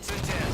Rockets in 10.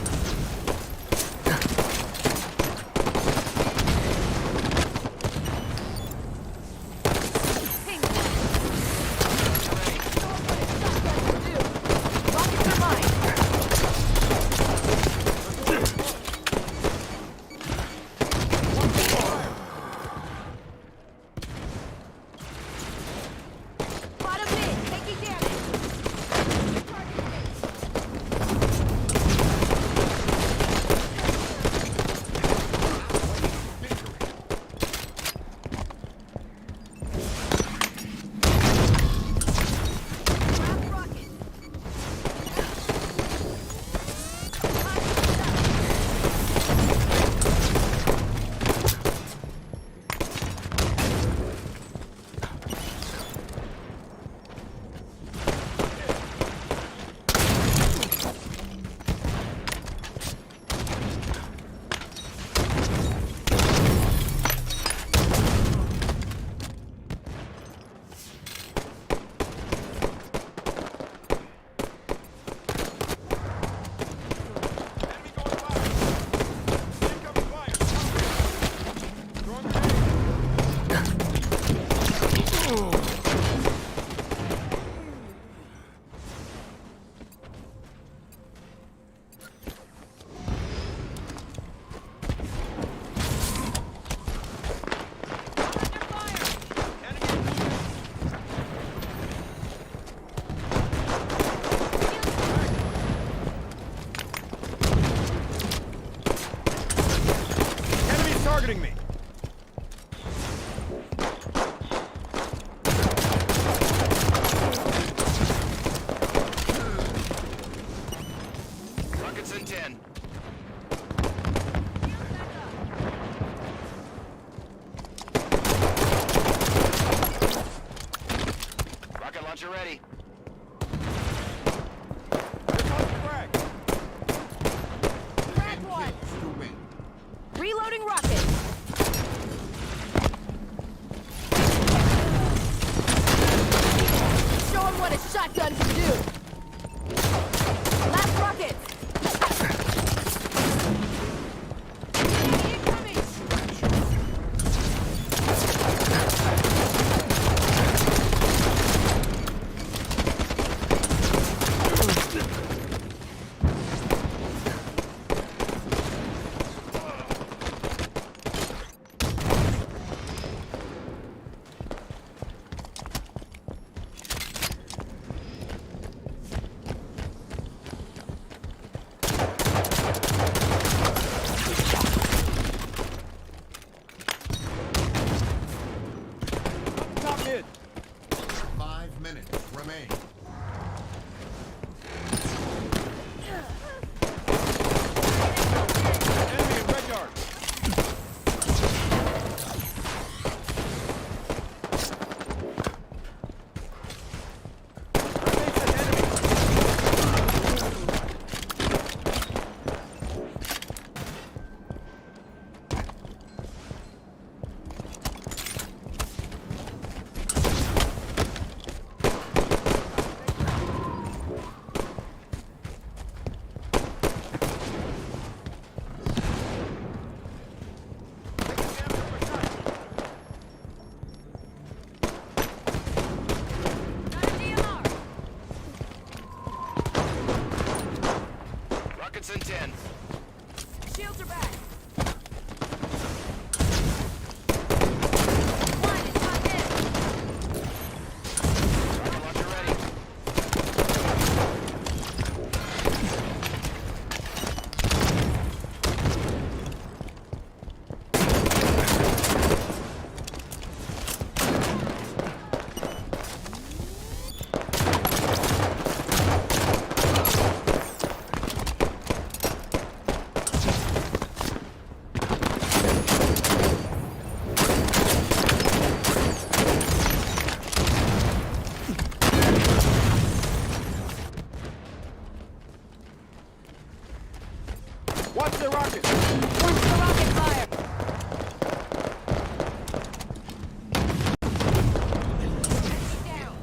Targeting me. Rockets in 10. Rocket launcher ready. Reloading rocket. Show him what a shotgun can do. Last rocket. Incoming. Top mid. 5 minutes remain. Enemy in red yard. Rockets in 10. Shields are back. One is not in. Rocket launcher ready. Watch the rocket. Watch the rocket fire. Down.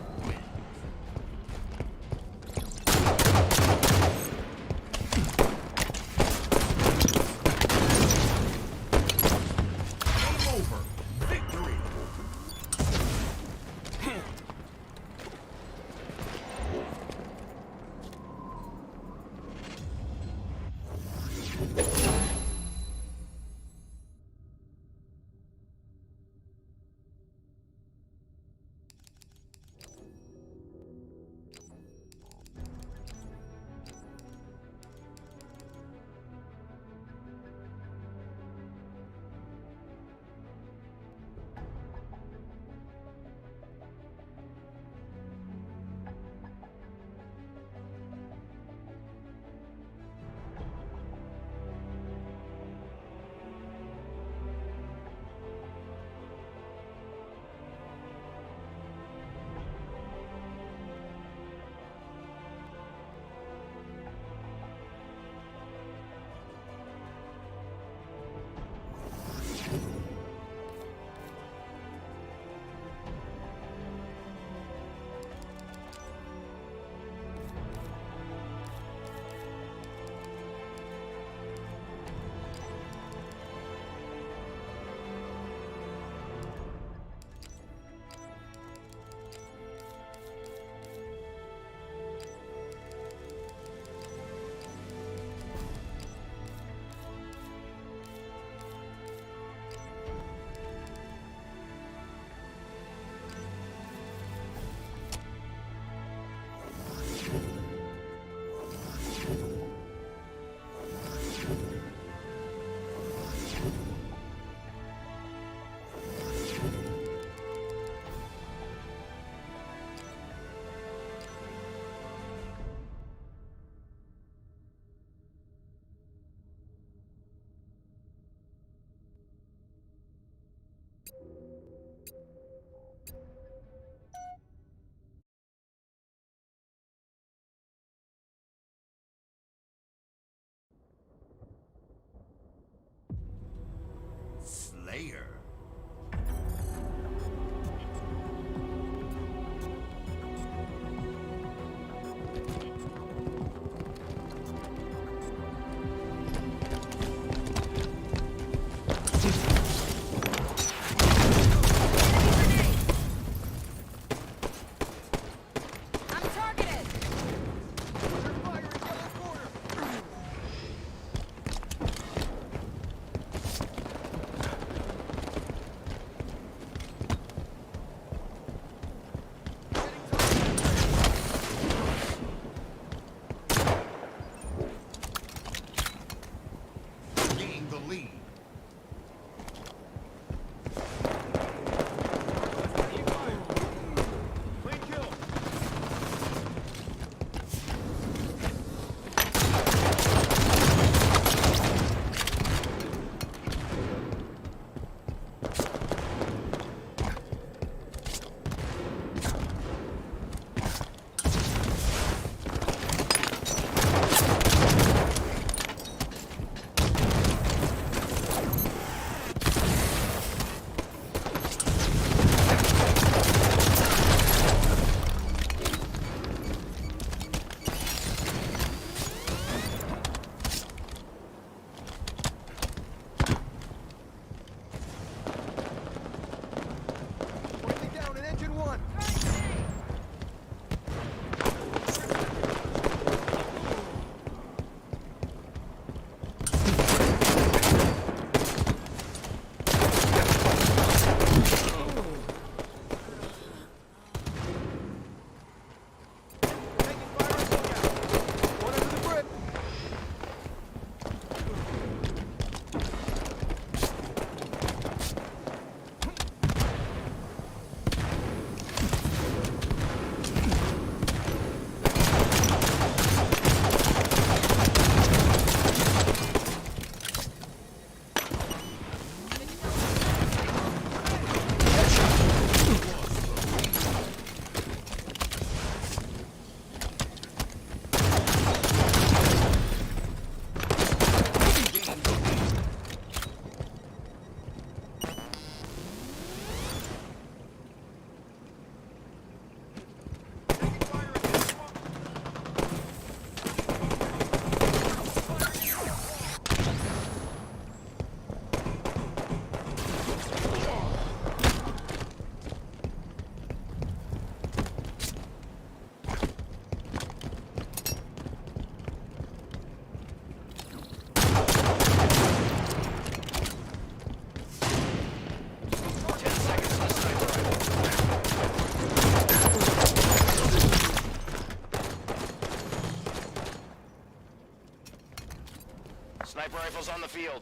Sniper rifles on the field.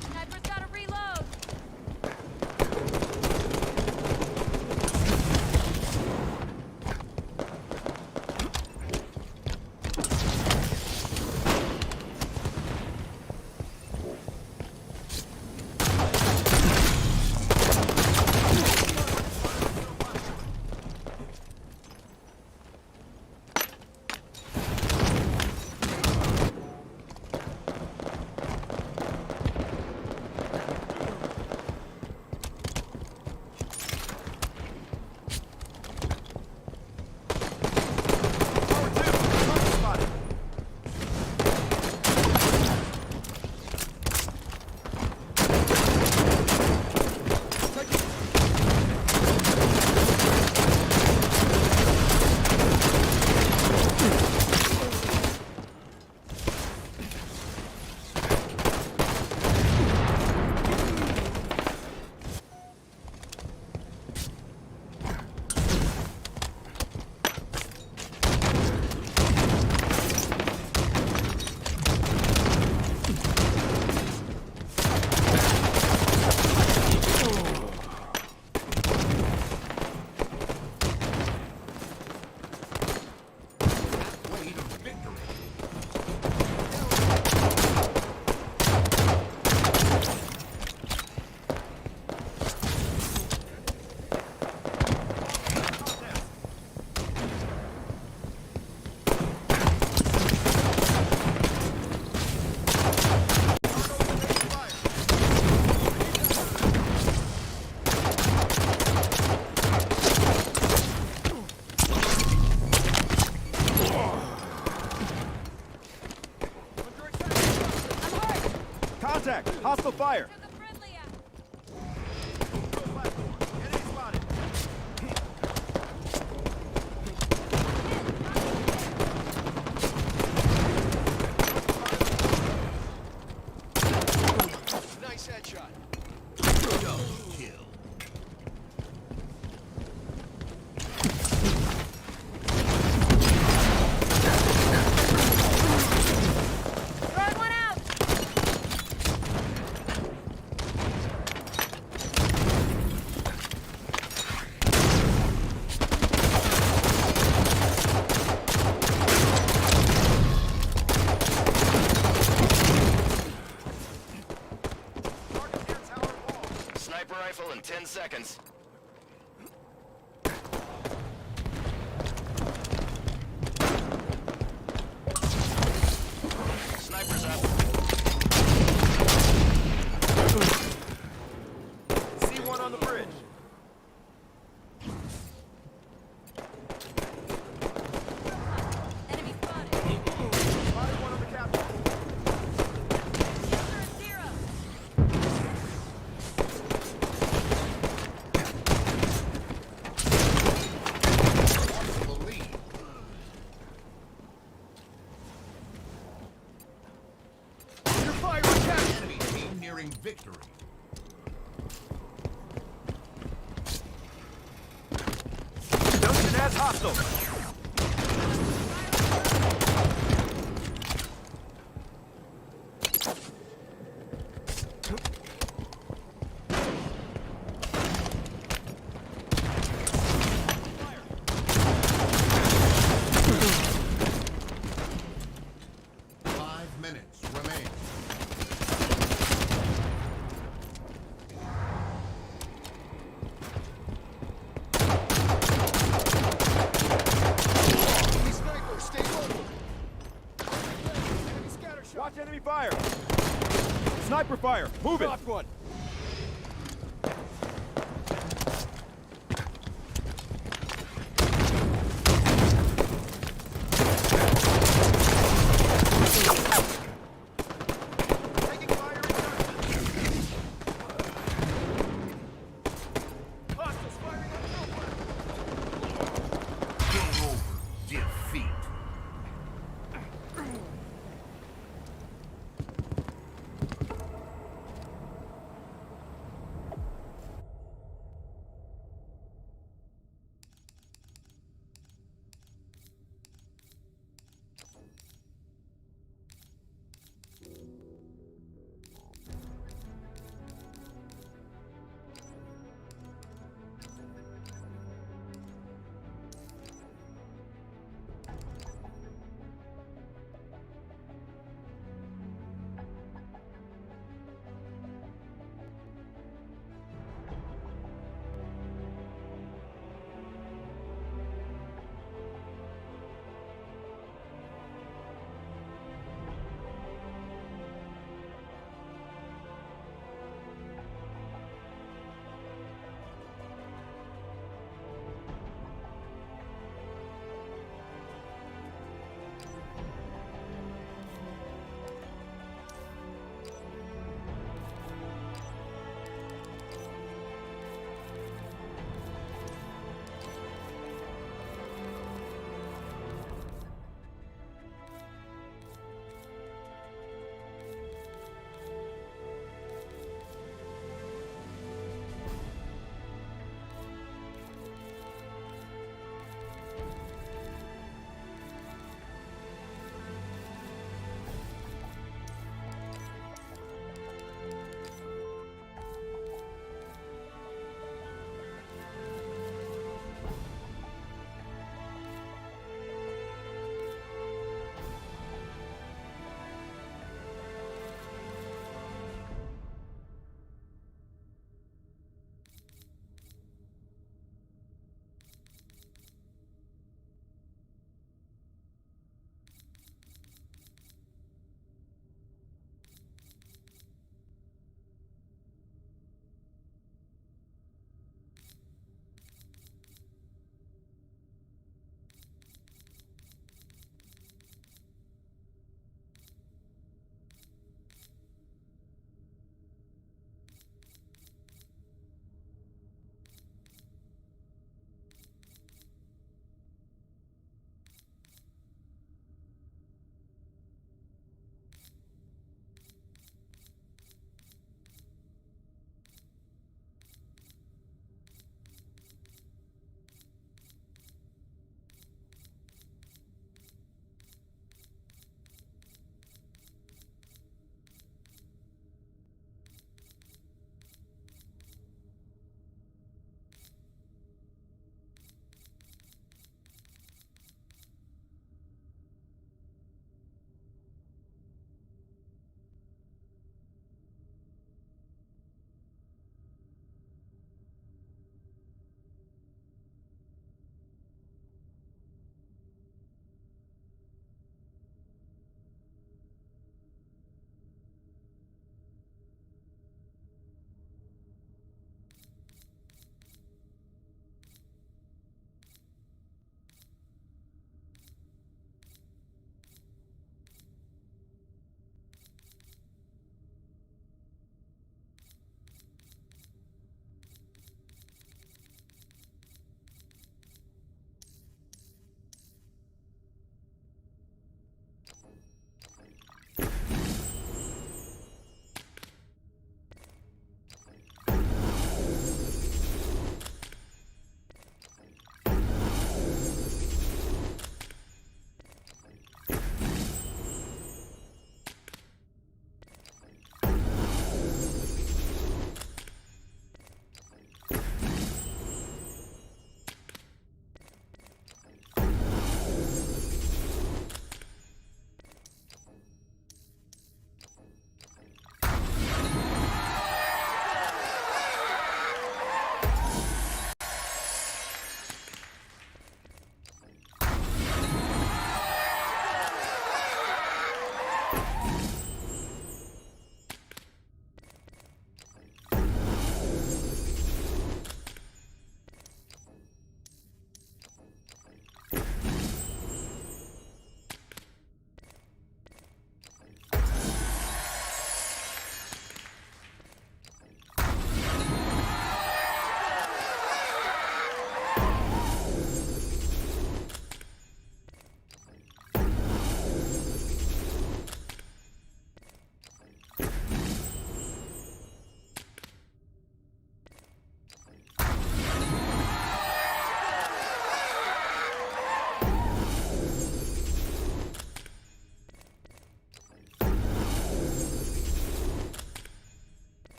Sniper's gotta reload. Way to victory. I'm hurt. Contact! Hostile fire! Took a friendly out. Enemy spotted! Nice headshot. Double kill. Throwing one out. Sniper rifle in 10 seconds. Sniper's up. See one on the bridge. Enemy spotted. Spotted one on the capture. Shielder at 0. The lead. Your fire attack! Enemy team nearing victory. Junction has hostile! Minutes remain. Sniper, stay local! Enemy scatter shot! Watch enemy fire! Sniper fire! Move it! Dropped one! Taking fire in Hostiles firing on nowhere! Game over. Defeat.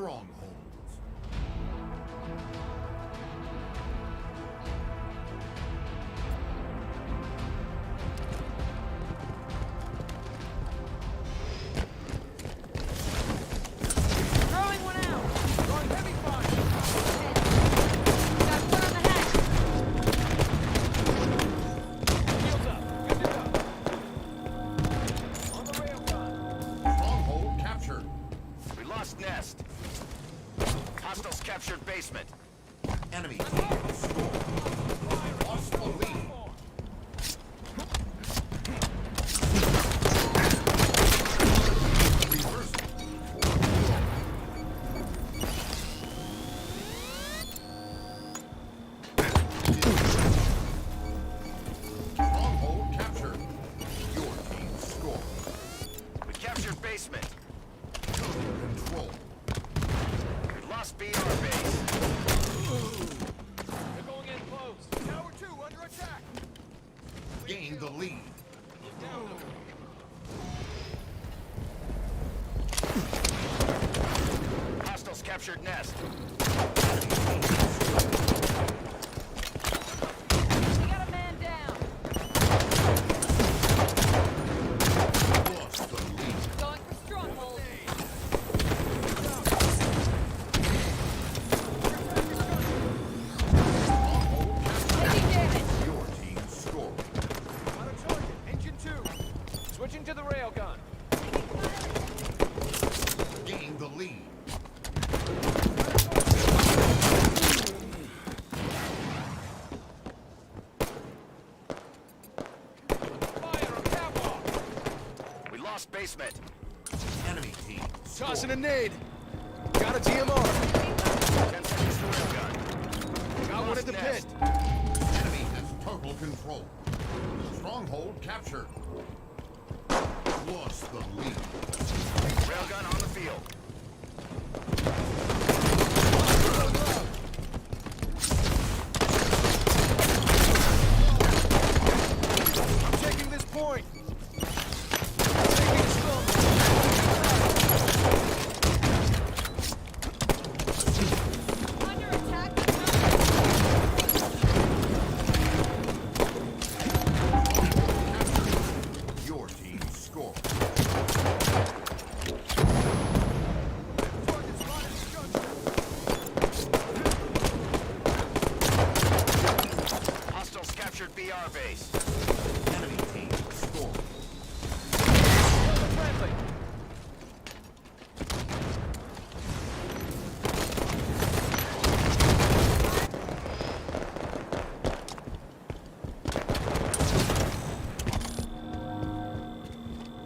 strongholds. Throwing one out. Throwing heavy fire. Got one on the head. Shields up. Good to go. On the railgun. Stronghold captured. We lost nest. Hostiles captured basement. Enemy team scored. Lost the lead. Reversal. Stronghold captured. Your team scored. We captured basement. Control. We lost BR base. They're going in close. Tower 2 under attack. Gain the lead. Hostiles captured nest. We got a man down. Lost the lead. Going for stronghold. Taking damage. Your team scored. On a target. Engine 2. Switching to the railgun. Gain the lead. Fire on catwalk. We lost basement. Enemy team scored. Tossing a nade. Got a TMR. 10 seconds to railgun. Got one at the Nest. pit. Enemy has total control. Stronghold captured. Lost the lead. Railgun on the field. I'm taking this point. Taking strong. Under attack. Your team scored. Target spotted at junction. Hostiles captured BR base. Enemy team scored. Friendly.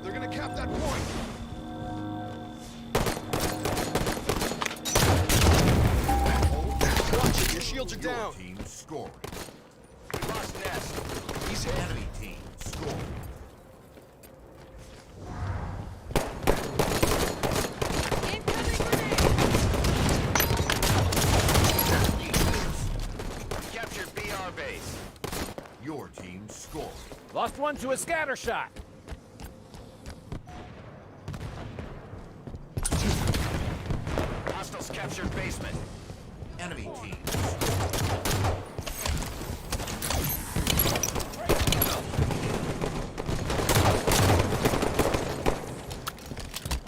They're gonna cap that point. Watch it, your shields are Your down. team scored. We lost nest. He's hit. Enemy team scored. Incoming grenade. We captured BR base. Your team scored. Lost one to a scatter shot. Hostiles captured basement. Enemy team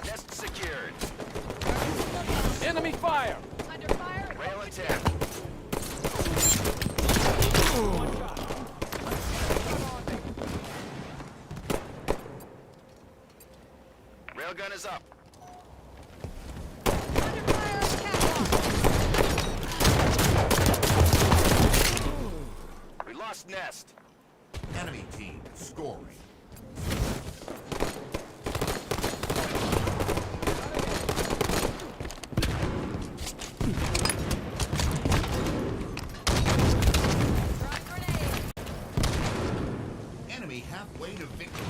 Nest secured. Enemy fire. Under fire. Rail and 10. Railgun is up. Under fire on the catwalk. We lost nest. Enemy team scoring. Throwing grenade. Enemy halfway to victory.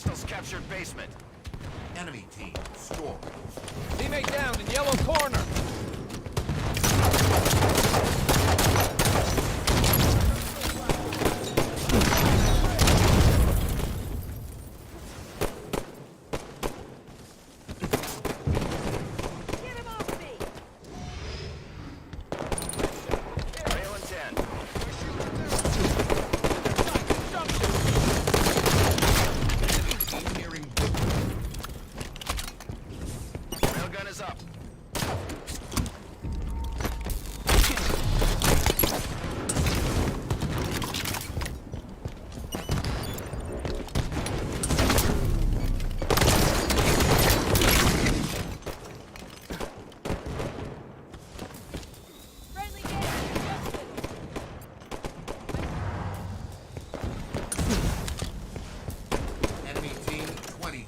Hostiles captured basement. Enemy team score. Teammate down in yellow corner. Get him off me! Rail and 10. Team nearing Railgun is up. Friendly gas adjusted! enemy team 20.1.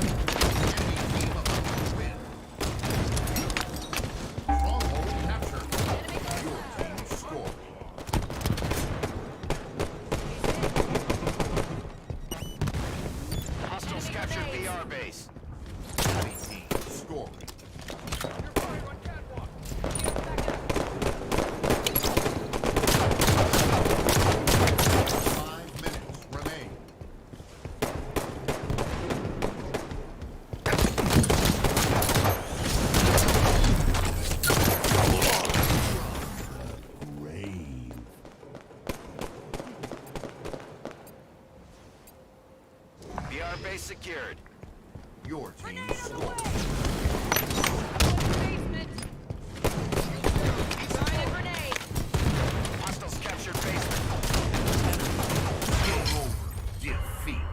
Enemy team about to win. Stronghold captured. Enemy close Your out. team score. Hostiles Enemy captured grenades. BR base. Enemy team scoring. Back up. 5 minutes remain. Brave. BR base secured. Your team Grenade on the score. way! Basement! Throwing a grenade! Hostiles captured basement. Game over. Defeat.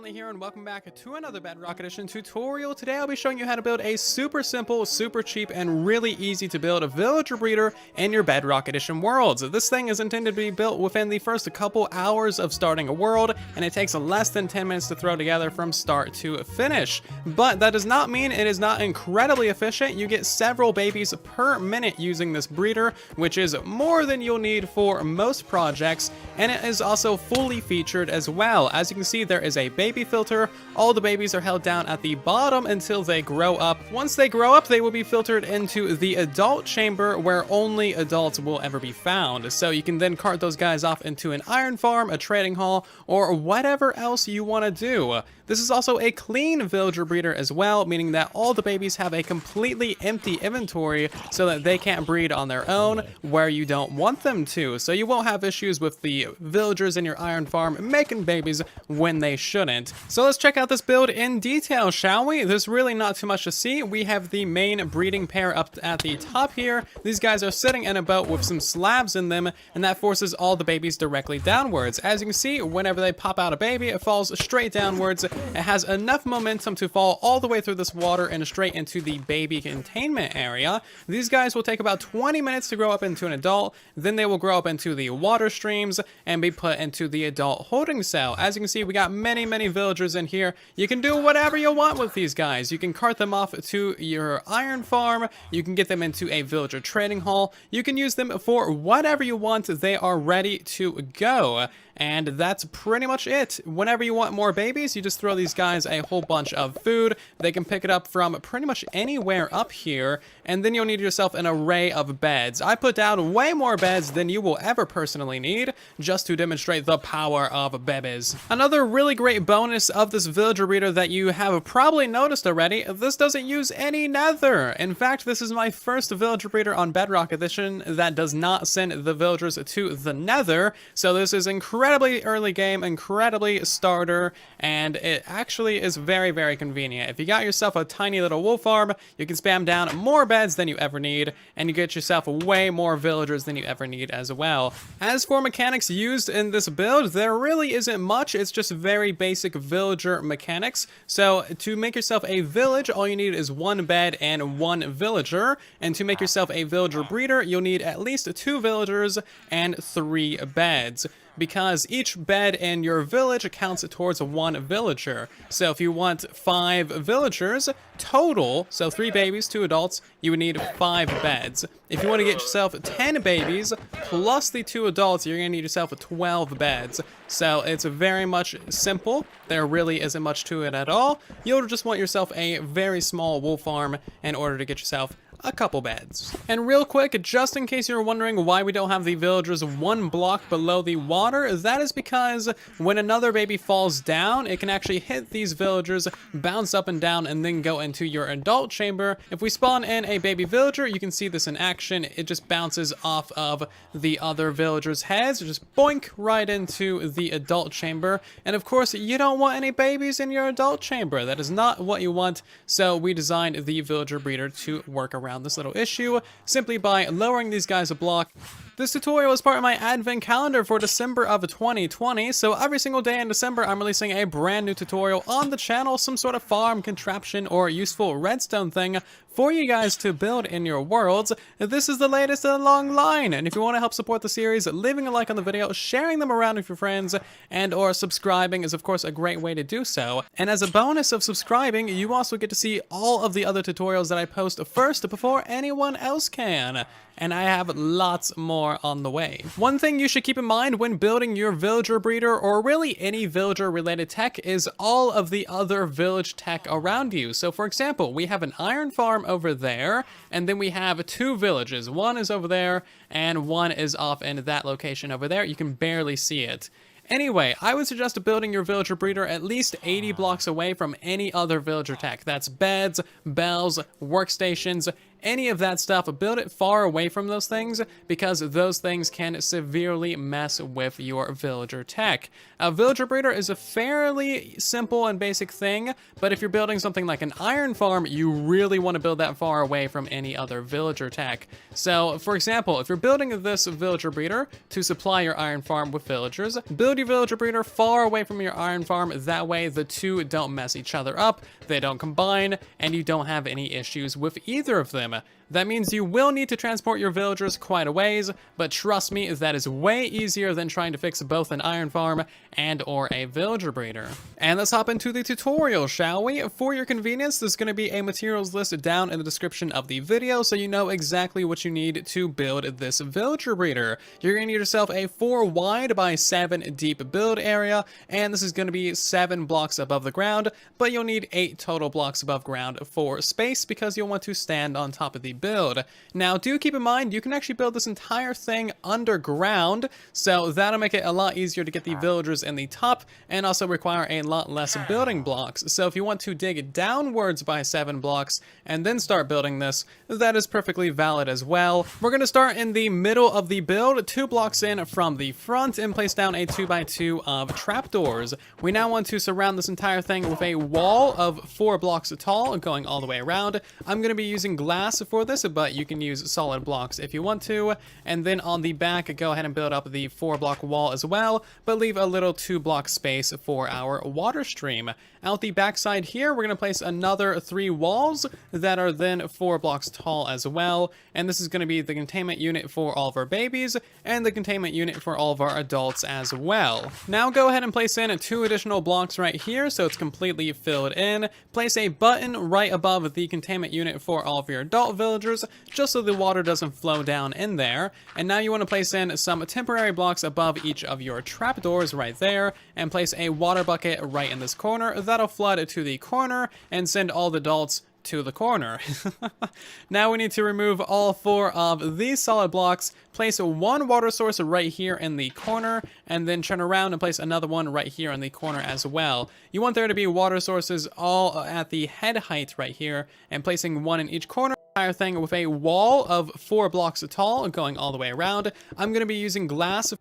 Here and welcome back to another Bedrock Edition tutorial. Today I'll be showing you how to build a super simple, super cheap, and really easy to build a villager breeder in your Bedrock Edition worlds. This thing is intended to be built within the first couple hours of starting a world, and it takes less than 10 minutes to throw together from start to finish. But that does not mean it is not incredibly efficient. You get several babies per minute using this breeder, which is more than you'll need for most projects, and it is also fully featured as well. As you can see, there is a baby filter. All the babies are held down at the bottom until they grow up. Once they grow up, they will be filtered into the adult chamber where only adults will ever be found. So you can then cart those guys off into an iron farm, a trading hall, or whatever else you want to do. This is also a clean villager breeder as well, meaning that all the babies have a completely empty inventory so that they can't breed on their own where you don't want them to. So you won't have issues with the villagers in your iron farm making babies when they shouldn't. So let's check out this build in detail, shall we? There's really not too much to see. We have the main breeding pair up at the top here. These guys are sitting in a boat with some slabs in them, and that forces all the babies directly downwards. As you can see, whenever they pop out a baby, it falls straight downwards. It has enough momentum to fall all the way through this water and straight into the baby containment area. These guys will take about 20 minutes to grow up into an adult, then they will grow up into the water streams and be put into the adult holding cell. As you can see, we got many villagers in here. You can do whatever you want with these guys. You can cart them off to your iron farm. You can get them into a villager trading hall. You can use them for whatever you want. They are ready to go. And that's pretty much it. Whenever you want more babies, you just throw these guys a whole bunch of food. They can pick it up from pretty much anywhere up here, and then you'll need yourself an array of beds. I put down way more beds than you will ever personally need, just to demonstrate the power of babies. Another really great bonus of this villager breeder that you have probably noticed already, this doesn't use any nether. In fact, this is my first villager breeder on Bedrock Edition that does not send the villagers to the nether, so this is incredibly early game, incredibly starter, and it actually is very, very convenient. If you got yourself a tiny little wool farm, you can spam down more beds than you ever need, and you get yourself way more villagers than you ever need as well. As for mechanics used in this build, there really isn't much. It's just very basic villager mechanics. So to make yourself a village, all you need is one bed and one villager, and to make yourself a villager breeder, you'll need at least 2 villagers and 3 beds, because each bed in your village counts towards 1 villager. So if you want 5 villagers total, so 3 babies, 2 adults, you would need 5 beds. If you want to get yourself 10 babies plus the 2 adults, you're going to need yourself 12 beds. So it's very much simple. There really isn't much to it at all. You'll just want yourself a very small wool farm in order to get yourself a couple beds. And real quick, just in case you're wondering why we don't have the villagers 1 block below the water, that is because when another baby falls down, it can actually hit these villagers, bounce up and down, and then go into your adult chamber. If we spawn in a baby villager, you can see this in action. It just bounces off of the other villagers' heads, just boink right into the adult chamber. And of course, you don't want any babies in your adult chamber. That is not what you want. So we designed the villager breeder to work around this little issue simply by lowering these guys a block. This tutorial is part of my advent calendar for December of 2020, so every single day in December I'm releasing a brand new tutorial on the channel, some sort of farm contraption or useful redstone thing for you guys to build in your worlds. This is the latest in a long line, and if you want to help support the series, leaving a like on the video, sharing them around with your friends, and or subscribing is of course a great way to do so. And as a bonus of subscribing, you also get to see all of the other tutorials that I post first before anyone else can. And I have lots more on the way. One thing you should keep in mind when building your villager breeder, or really any villager related tech, is all of the other village tech around you. So for example, we have an iron farm over there, and then we have 2 villages. One is over there, and one is off in that location over there. You can barely see it. Anyway, I would suggest building your villager breeder at least 80 blocks away from any other villager tech. That's beds, bells, workstations, any of that stuff. Build it far away from those things, because those things can severely mess with your villager tech. A villager breeder is a fairly simple and basic thing, but if you're building something like an iron farm, you really want to build that far away from any other villager tech. So, for example, if you're building this villager breeder to supply your iron farm with villagers, build your villager breeder far away from your iron farm. That way the two don't mess each other up, they don't combine, and you don't have any issues with either of them. That means you will need to transport your villagers quite a ways, but trust me, that is way easier than trying to fix both an iron farm and or a villager breeder. And let's hop into the tutorial, shall we? For your convenience, there's going to be a materials list down in the description of the video, so you know exactly what you need to build this villager breeder. You're going to need yourself a 4 wide by 7 deep build area, and this is going to be 7 blocks above the ground, but you'll need 8 total blocks above ground for space, because you'll want to stand on top of the build. Now, do keep in mind, you can actually build this entire thing underground, so that'll make it a lot easier to get the villagers in the top, and also require a lot less building blocks. So if you want to dig downwards by 7 blocks, and then start building this, that is perfectly valid as well. We're going to start in the middle of the build, 2 blocks in from the front, and place down a 2x2 of trapdoors. We now want to surround this entire thing with a wall of 4 blocks tall, going all the way around. I'm going to be using glass for for this, but you can use solid blocks if you want to. And then on the back, go ahead and build up the 4-block wall as well, but leave a little 2-block space for our water stream. Out the backside here, we're going to place another 3 walls that are then 4 blocks tall as well. And this is going to be the containment unit for all of our babies and the containment unit for all of our adults as well. Now go ahead and place in 2 additional blocks right here so it's completely filled in. Place a button right above the containment unit for all of your adult villagers just so the water doesn't flow down in there. And now you want to place in some temporary blocks above each of your trapdoors right there and place a water bucket right in this corner. That'll flood to the corner and send all the adults to the corner. Now we need to remove all 4 of these solid blocks, place 1 water source right here in the corner, and then turn around and place another one right here in the corner as well. You want there to be water sources all at the head height right here, and placing 1 in each corner. Entire thing with a wall of 4 blocks tall going all the way around. I'm going to be using glass.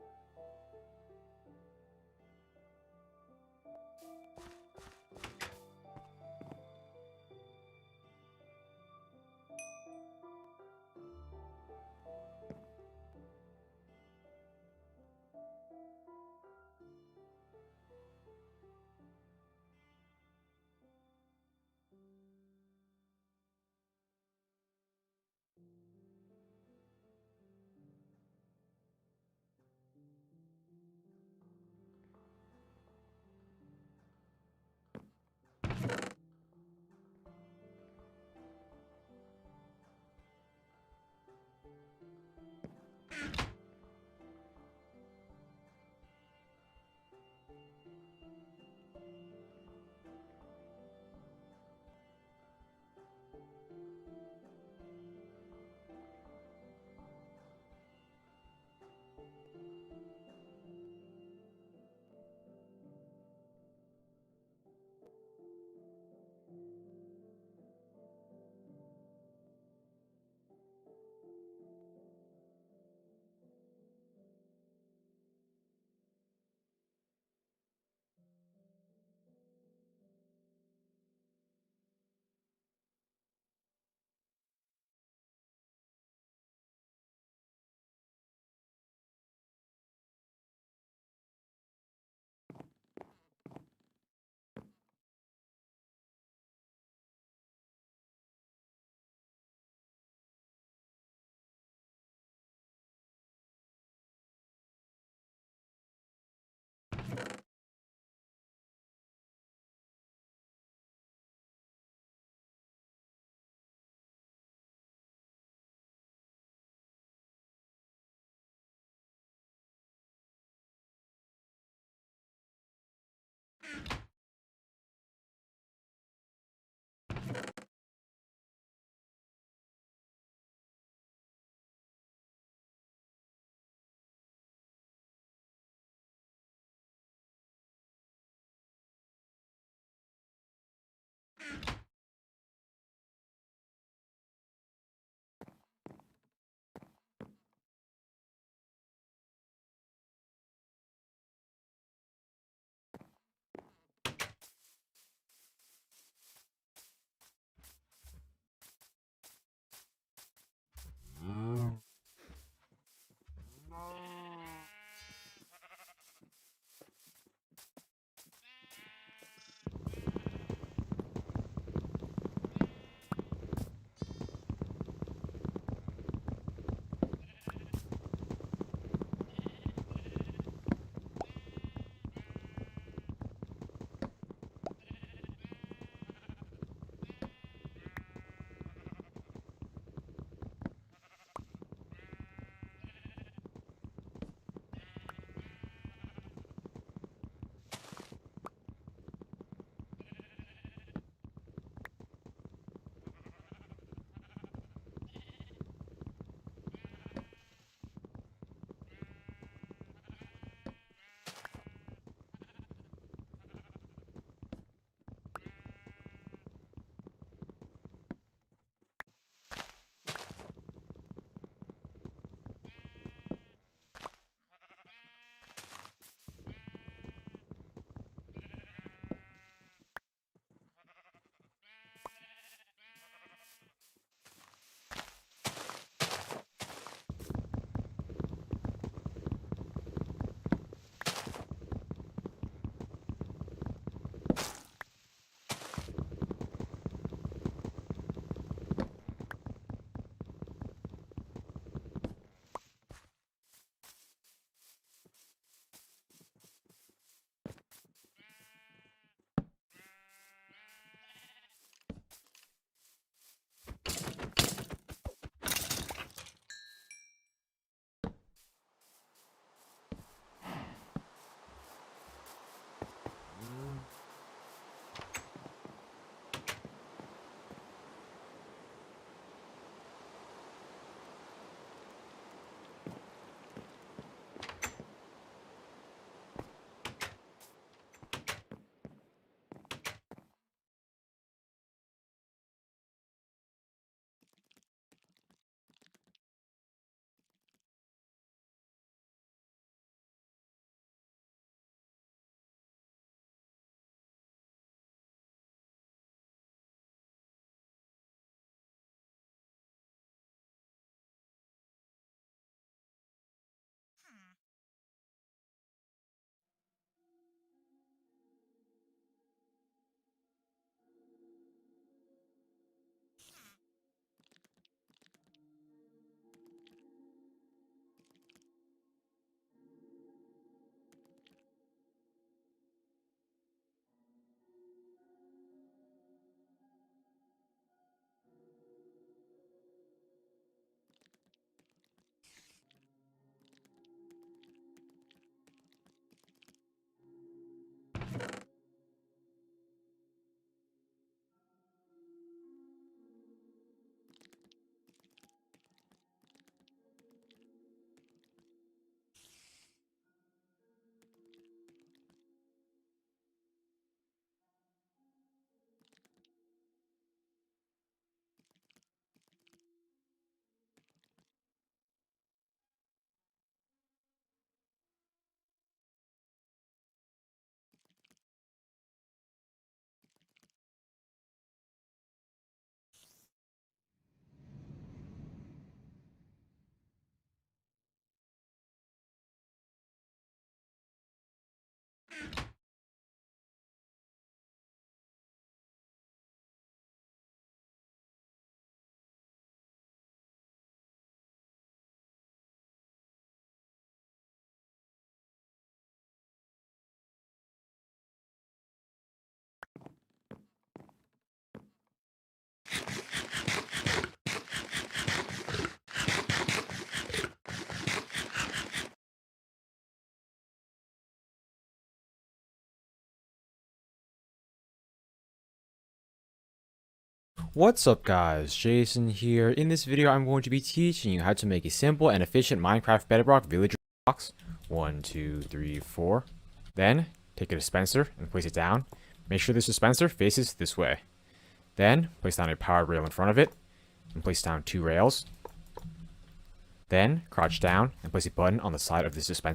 What's up guys, Jason here. In this video I'm going to be teaching you how to make a simple and efficient Minecraft bedrock villager box. 1, 2, 3, 4. Then take a dispenser and place it down. Make sure this dispenser faces this way. Then place down a powered rail in front of it and place down 2 rails. Then crouch down and place a button on the side of this dispenser.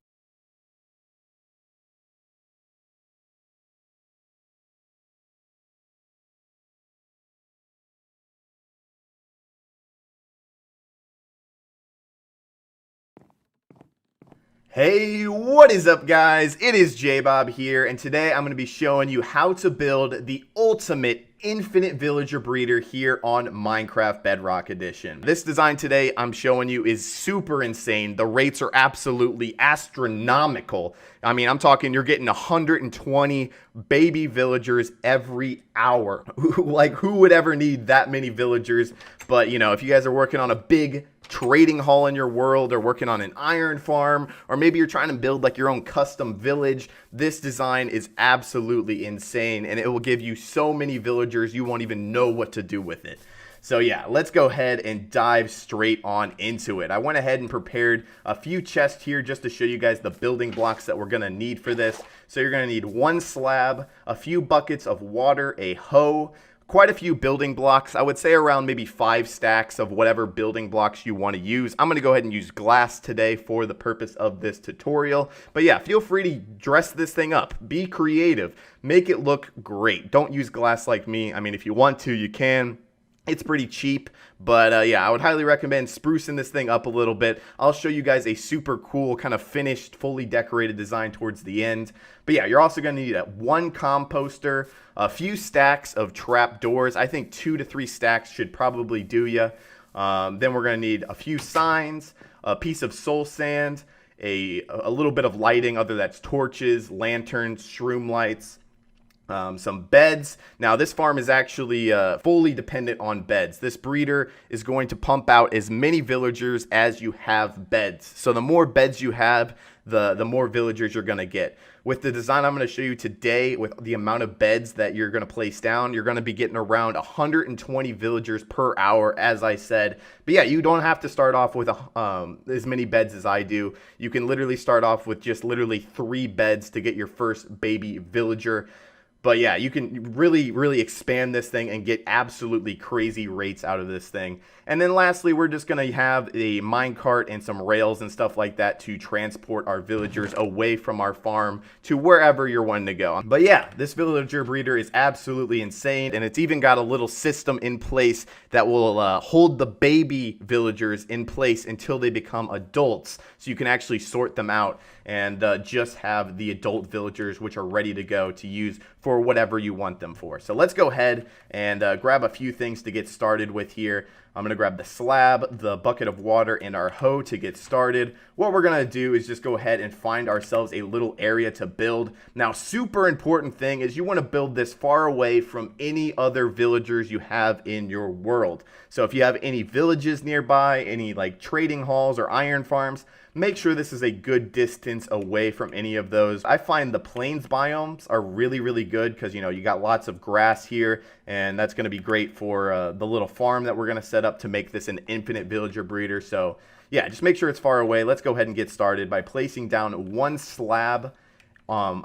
Hey, what is up guys? It is J-Bob here, and today I'm going to be showing you how to build the ultimate infinite villager breeder here on Minecraft Bedrock Edition. This design today I'm showing you is super insane. The rates are absolutely astronomical. I mean, I'm talking you're getting 120 baby villagers every hour. Like, who would ever need that many villagers? But, you know, if you guys are working on a big trading hall in your world, or working on an iron farm, or maybe you're trying to build like your own custom village, this design is absolutely insane, and it will give you so many villagers you won't even know what to do with it. So yeah, let's go ahead and dive straight on into it. I went ahead and prepared a few chests here just to show you guys the building blocks that we're gonna need for this. So you're gonna need 1 slab, a few buckets of water, a hoe, quite a few building blocks. I would say around maybe 5 stacks of whatever building blocks you want to use. I'm going to go ahead and use glass today for the purpose of this tutorial. But yeah, feel free to dress this thing up. Be creative. Make it look great. Don't use glass like me. I mean, if you want to, you can. It's pretty cheap, but yeah, I would highly recommend sprucing this thing up a little bit. I'll show you guys a super cool kind of finished, fully decorated design towards the end. But yeah, you're also going to need 1 composter, a few stacks of trap doors. I think 2 to 3 stacks should probably do you. Then we're going to need a few signs, a piece of soul sand, a little bit of lighting, other that's torches, lanterns, shroom lights. Some beds. Now this farm is actually fully dependent on beds. This breeder is going to pump out as many villagers as you have beds. So the more beds you have, the more villagers you're going to get. With the design I'm going to show you today, with the amount of beds that you're going to place down, you're going to be getting around 120 villagers per hour, as I said. But yeah, you don't have to start off with as many beds as I do. You can literally start off with just literally 3 beds to get your first baby villager. But yeah, you can really expand this thing and get absolutely crazy rates out of this thing. And then lastly, we're just going to have a minecart and some rails and stuff like that to transport our villagers away from our farm to wherever you're wanting to go. But yeah, this villager breeder is absolutely insane, and it's even got a little system in place that will hold the baby villagers in place until they become adults, so you can actually sort them out and just have the adult villagers which are ready to go to use for whatever you want them for. So let's go ahead and grab a few things to get started with here. I'm going to grab the slab, the bucket of water, and our hoe to get started. What we're going to do is just go ahead and find ourselves a little area to build. Now, super important thing is you want to build this far away from any other villagers you have in your world. So if you have any villages nearby, any like trading halls or iron farms, make sure this is a good distance away from any of those. I find the plains biomes are really good because, you know, you got lots of grass here, and that's going to be great for the little farm that we're going to set up to make this an infinite villager breeder. So yeah, just make sure it's far away. Let's go ahead and get started by placing down 1 slab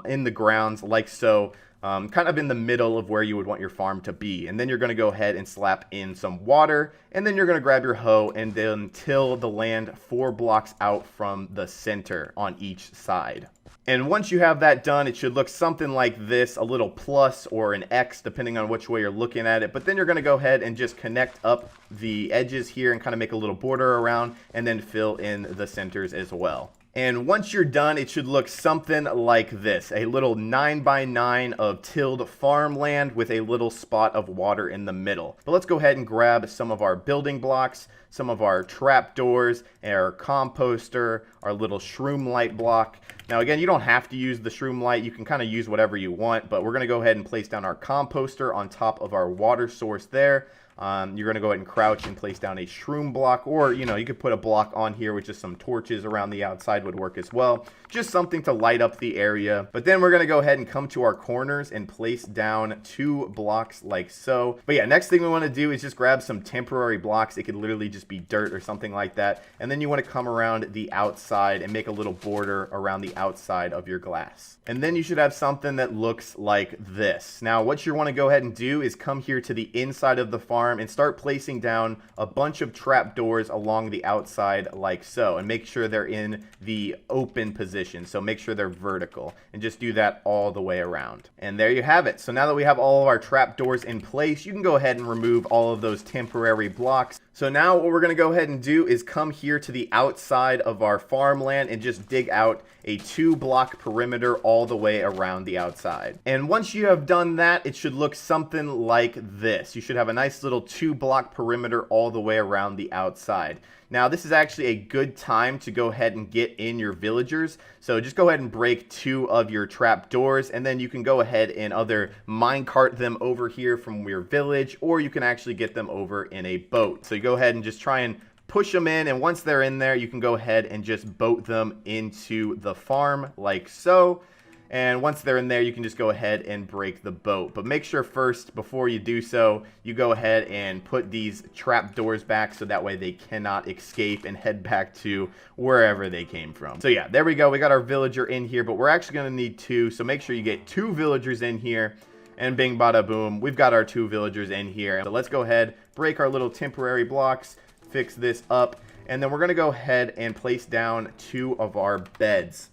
in the grounds like so. Kind of in the middle of where you would want your farm to be. And then you're going to go ahead and slap in some water, and then you're going to grab your hoe and then till the land 4 blocks out from the center on each side. And once you have that done, it should look something like this, a little plus or an X depending on which way you're looking at it. But then you're going to go ahead and just connect up the edges here and kind of make a little border around, and then fill in the centers as well. And once you're done, it should look something like this. A little 9x9 of tilled farmland with a little spot of water in the middle. But let's go ahead and grab some of our building blocks, some of our trapdoors, our composter, our little shroom light block. Now again, you don't have to use the shroom light. You can kind of use whatever you want, but we're going to go ahead and place down our composter on top of our water source there. You're going to go ahead and crouch and place down a shroom block, or, you know, you could put a block on here with just some torches around the outside would work as well. Just something to light up the area. But then we're going to go ahead and come to our corners and place down 2 blocks like so. But yeah, next thing we want to do is just grab some temporary blocks. It could literally just be dirt or something like that. And then you want to come around the outside and make a little border around the outside of your glass. And then you should have something that looks like this. Now, what you want to go ahead and do is come here to the inside of the farm and start placing down a bunch of trapdoors along the outside like so. And make sure they're in the open position. So make sure they're vertical. And just do that all the way around. And there you have it. So now that we have all of our trapdoors in place, you can go ahead and remove all of those temporary blocks. So now what we're going to go ahead and do is come here to the outside of our farmland and just dig out a 2-block perimeter all the way around the outside. And once you have done that, it should look something like this. You should have a nice little 2-block perimeter all the way around the outside. Now, this is actually a good time to go ahead and get in your villagers. So just go ahead and break 2 of your trap doors, and then you can go ahead and either minecart them over here from your village, or you can actually get them over in a boat. So you go ahead and just try and push them in, and once they're in there, you can go ahead and just boat them into the farm like so. And once they're in there, you can just go ahead and break the boat. But make sure first, before you do so, you go ahead and put these trap doors back so that way they cannot escape and head back to wherever they came from. So yeah, there we go. We got our villager in here, but we're actually going to need 2. So make sure you get 2 villagers in here. And bing, bada, boom, we've got our 2 villagers in here. So let's go ahead, break our little temporary blocks, fix this up, and then we're going to go ahead and place down 2 of our beds.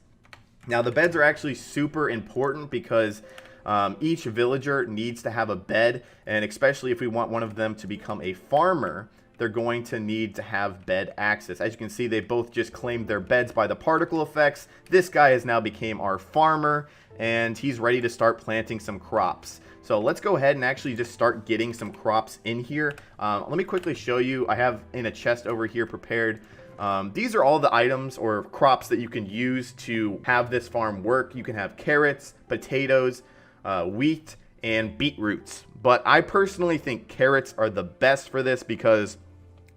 Now, the beds are actually super important because each villager needs to have a bed, and especially if we want one of them to become a farmer, they're going to need to have bed access. As you can see, they both just claimed their beds by the particle effects. This guy has now became our farmer, and he's ready to start planting some crops. So let's go ahead and actually just start getting some crops in here. Let me quickly show you. I have in a chest over here prepared. These are all the items or crops that you can use to have this farm work. You can have carrots, potatoes, wheat, and beetroots. But I personally think carrots are the best for this because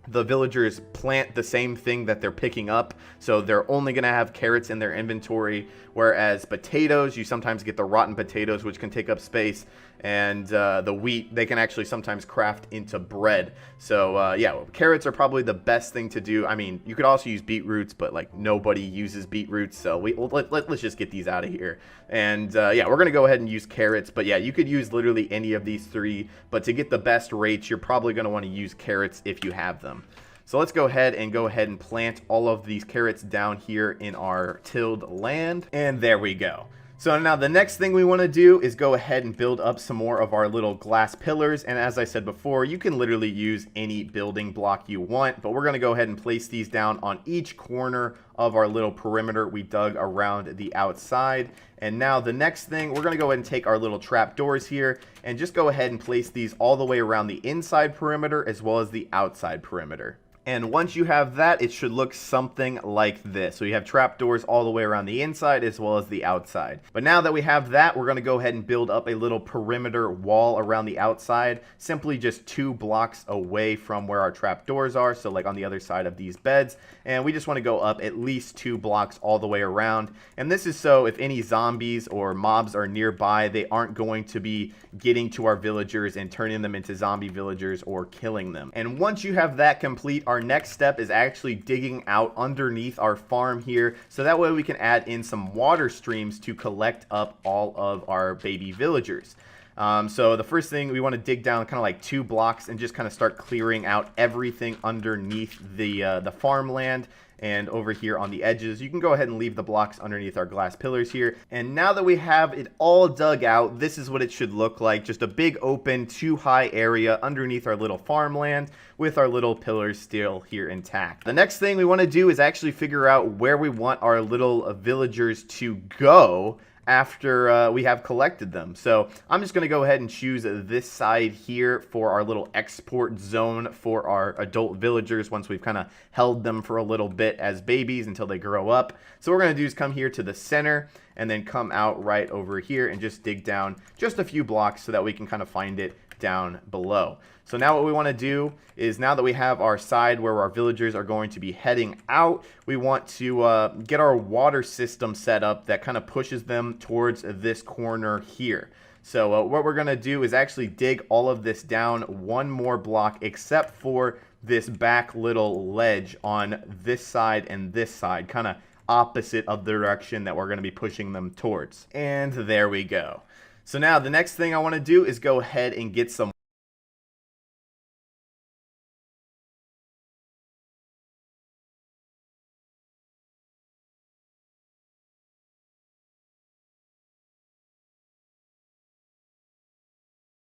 the villagers plant the same thing that they're picking up, so they're only going to have carrots in their inventory, whereas potatoes, you sometimes get the rotten potatoes, which can take up space, and the wheat, they can actually sometimes craft into bread. So yeah, carrots are probably the best thing to do. I mean, you could also use beetroots, but like nobody uses beetroots, so let's just get these out of here. And yeah, we're going to go ahead and use carrots, but yeah, you could use literally any of these 3, but to get the best rates, you're probably going to want to use carrots if you have them. So let's go ahead and plant all of these carrots down here in our tilled land. And there we go. So now the next thing we want to do is go ahead and build up some more of our little glass pillars. And as I said before, you can literally use any building block you want, but we're going to go ahead and place these down on each corner of our little perimeter we dug around the outside. And now the next thing, we're going to go ahead and take our little trap doors here and just go ahead and place these all the way around the inside perimeter as well as the outside perimeter. And once you have that, it should look something like this. So you have trapdoors all the way around the inside as well as the outside. But now that we have that, we're going to go ahead and build up a little perimeter wall around the outside, simply just 2 blocks away from where our trapdoors are. So like on the other side of these beds. And we just want to go up at least 2 blocks all the way around. And this is so if any zombies or mobs are nearby, they aren't going to be getting to our villagers and turning them into zombie villagers or killing them. And once you have that complete, our next step is actually digging out underneath our farm here, so that way we can add in some water streams to collect up all of our baby villagers. So the first thing, we want to dig down kind of like 2 blocks and just kind of start clearing out everything underneath the farmland. And over here on the edges, you can go ahead and leave the blocks underneath our glass pillars here. And now that we have it all dug out, this is what it should look like. Just a big open 2-high area underneath our little farmland with our little pillars still here intact. The next thing we want to do is actually figure out where we want our little villagers to go after we have collected them. So I'm just going to go ahead and choose this side here for our little export zone for our adult villagers once we've kind of held them for a little bit as babies until they grow up. So what we're going to do is come here to the center and then come out right over here and just dig down just a few blocks so that we can kind of find it down below. So now what we want to do is, now that we have our side where our villagers are going to be heading out, we want to get our water system set up that kind of pushes them towards this corner here. So what we're going to do is actually dig all of this down one more block, except for this back little ledge on this side and this side, kind of opposite of the direction that we're going to be pushing them towards. And there we go. So now the next thing I want to do is go ahead and get some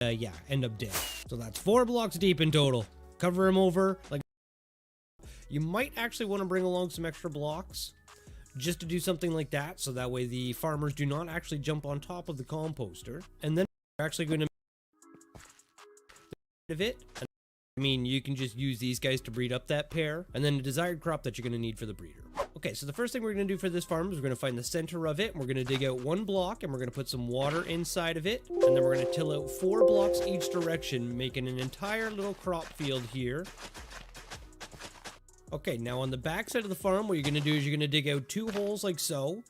yeah, end up dead. So that's 4 blocks deep in total. Cover him over. Like, you might actually want to bring along some extra blocks just to do something like that, so that way the farmers do not actually jump on top of the composter. And then we're actually going to of it. I mean, you can just use these guys to breed up that pair, and then the desired crop that you're going to need for the breeder. Okay, so the first thing we're going to do for this farm is we're going to find the center of it, and we're going to dig out 1 block, and we're going to put some water inside of it, and then we're going to till out 4 blocks each direction, making an entire little crop field here. Okay, now on the back side of the farm, what you're going to do is you're going to dig out 2 holes like so.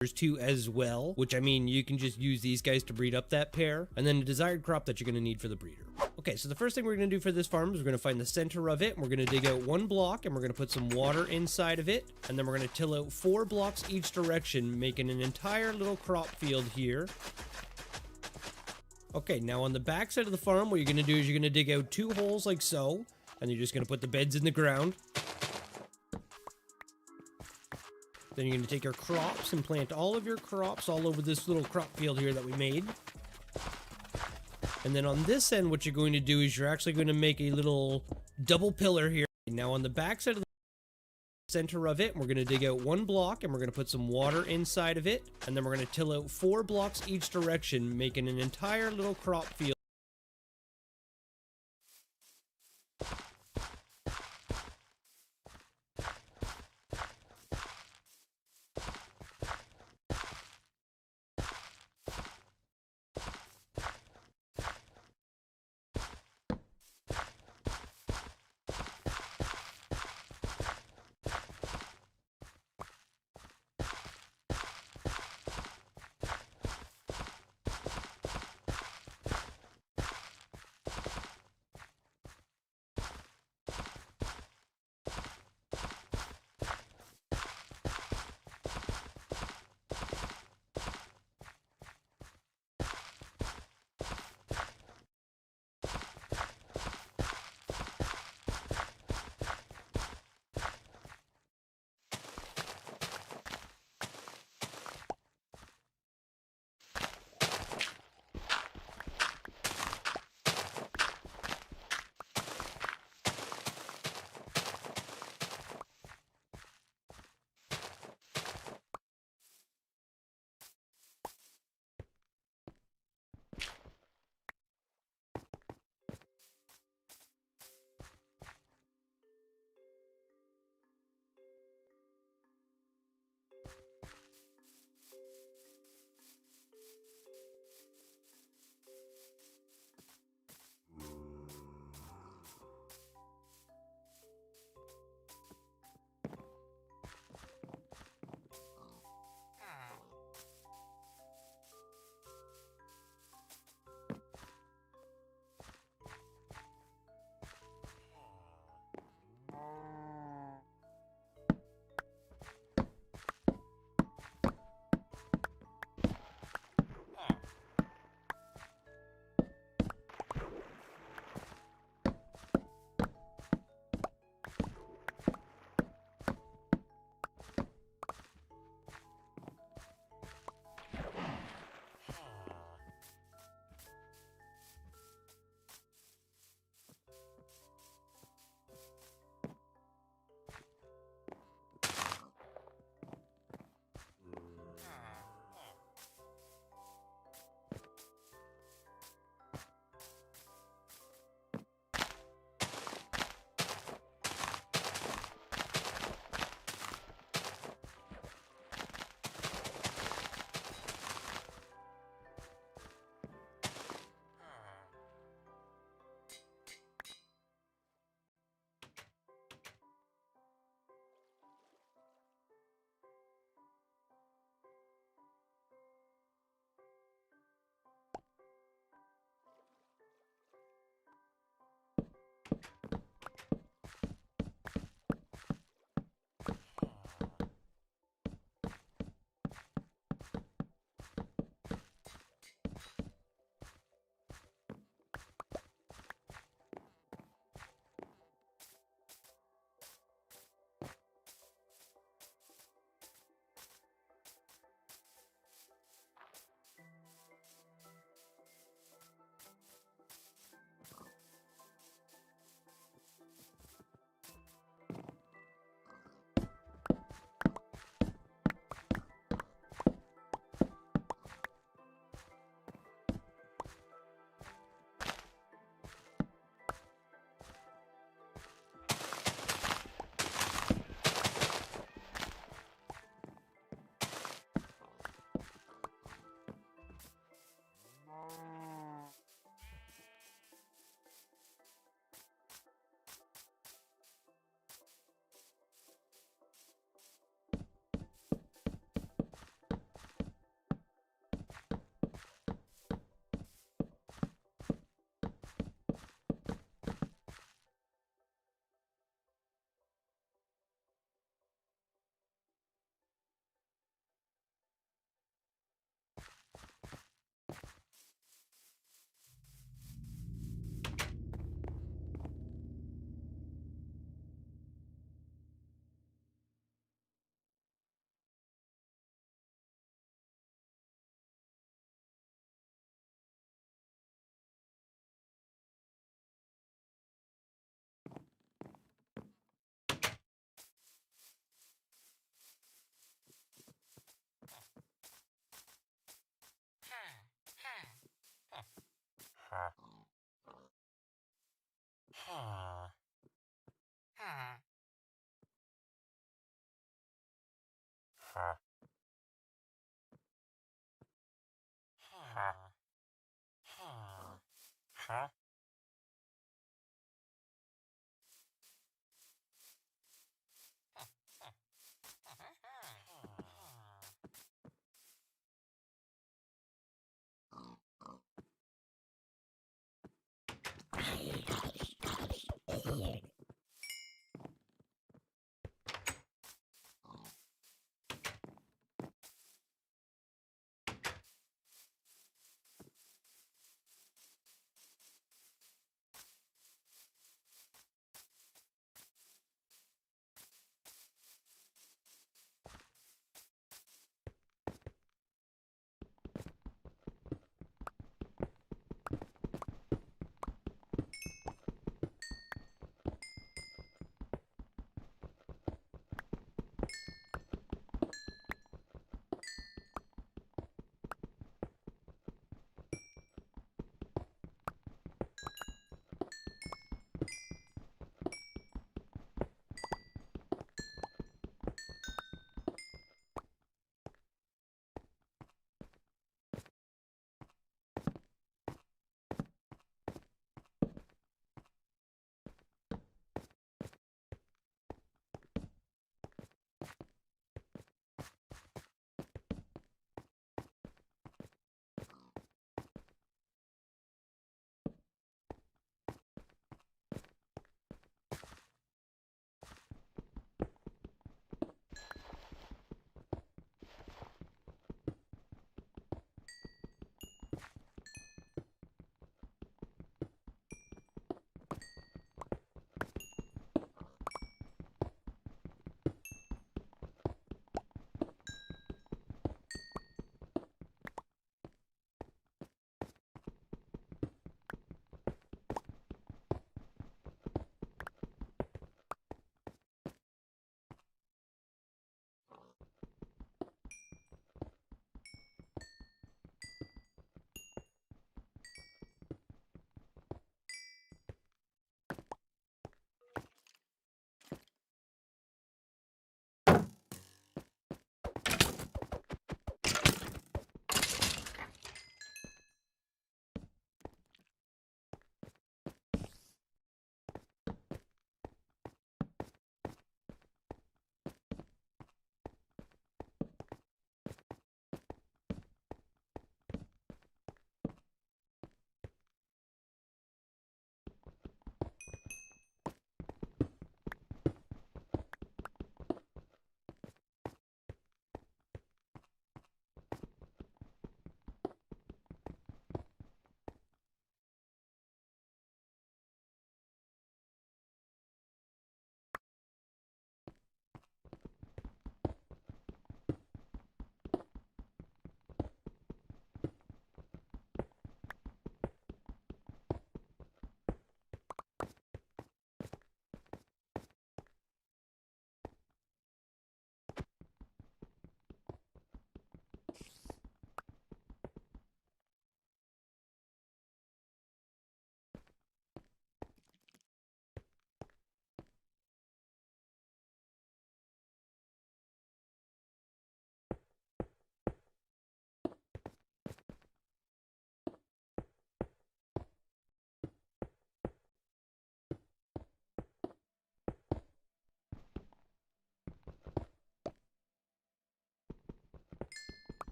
There's 2 as well, which, I mean, you can just use these guys to breed up that pair, and then the desired crop that you're going to need for the breeder. Okay, so the first thing we're going to do for this farm is we're going to find the center of it, and we're going to dig out 1 block, and we're going to put some water inside of it, and then we're going to till out 4 blocks each direction, making an entire little crop field here. Okay, now on the back side of the farm, what you're going to do is you're going to dig out 2 holes like so, and you're just going to put the beds in the ground. Then you're going to take your crops and plant all of your crops all over this little crop field here that we made. And then on this end, what you're going to do is you're actually going to make a little double pillar here. Now on the back side of the center of it, we're going to dig out 1 block, and we're going to put some water inside of it. And then we're going to till out 4 blocks each direction, making an entire little crop field.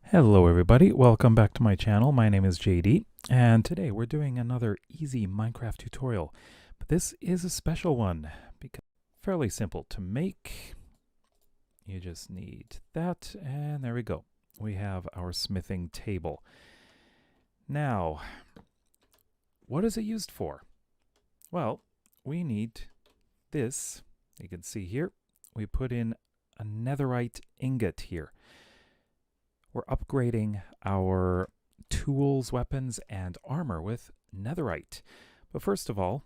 Hello everybody, welcome back to my channel. My name is JD, and today we're doing another easy Minecraft tutorial. But this is a special one because it's fairly simple to make. You just need that, and there we go. We have our smithing table. Now, what is it used for? Well, we need this. You can see here, we put in a netherite ingot here. We're upgrading our tools, weapons, and armor with netherite. But first of all,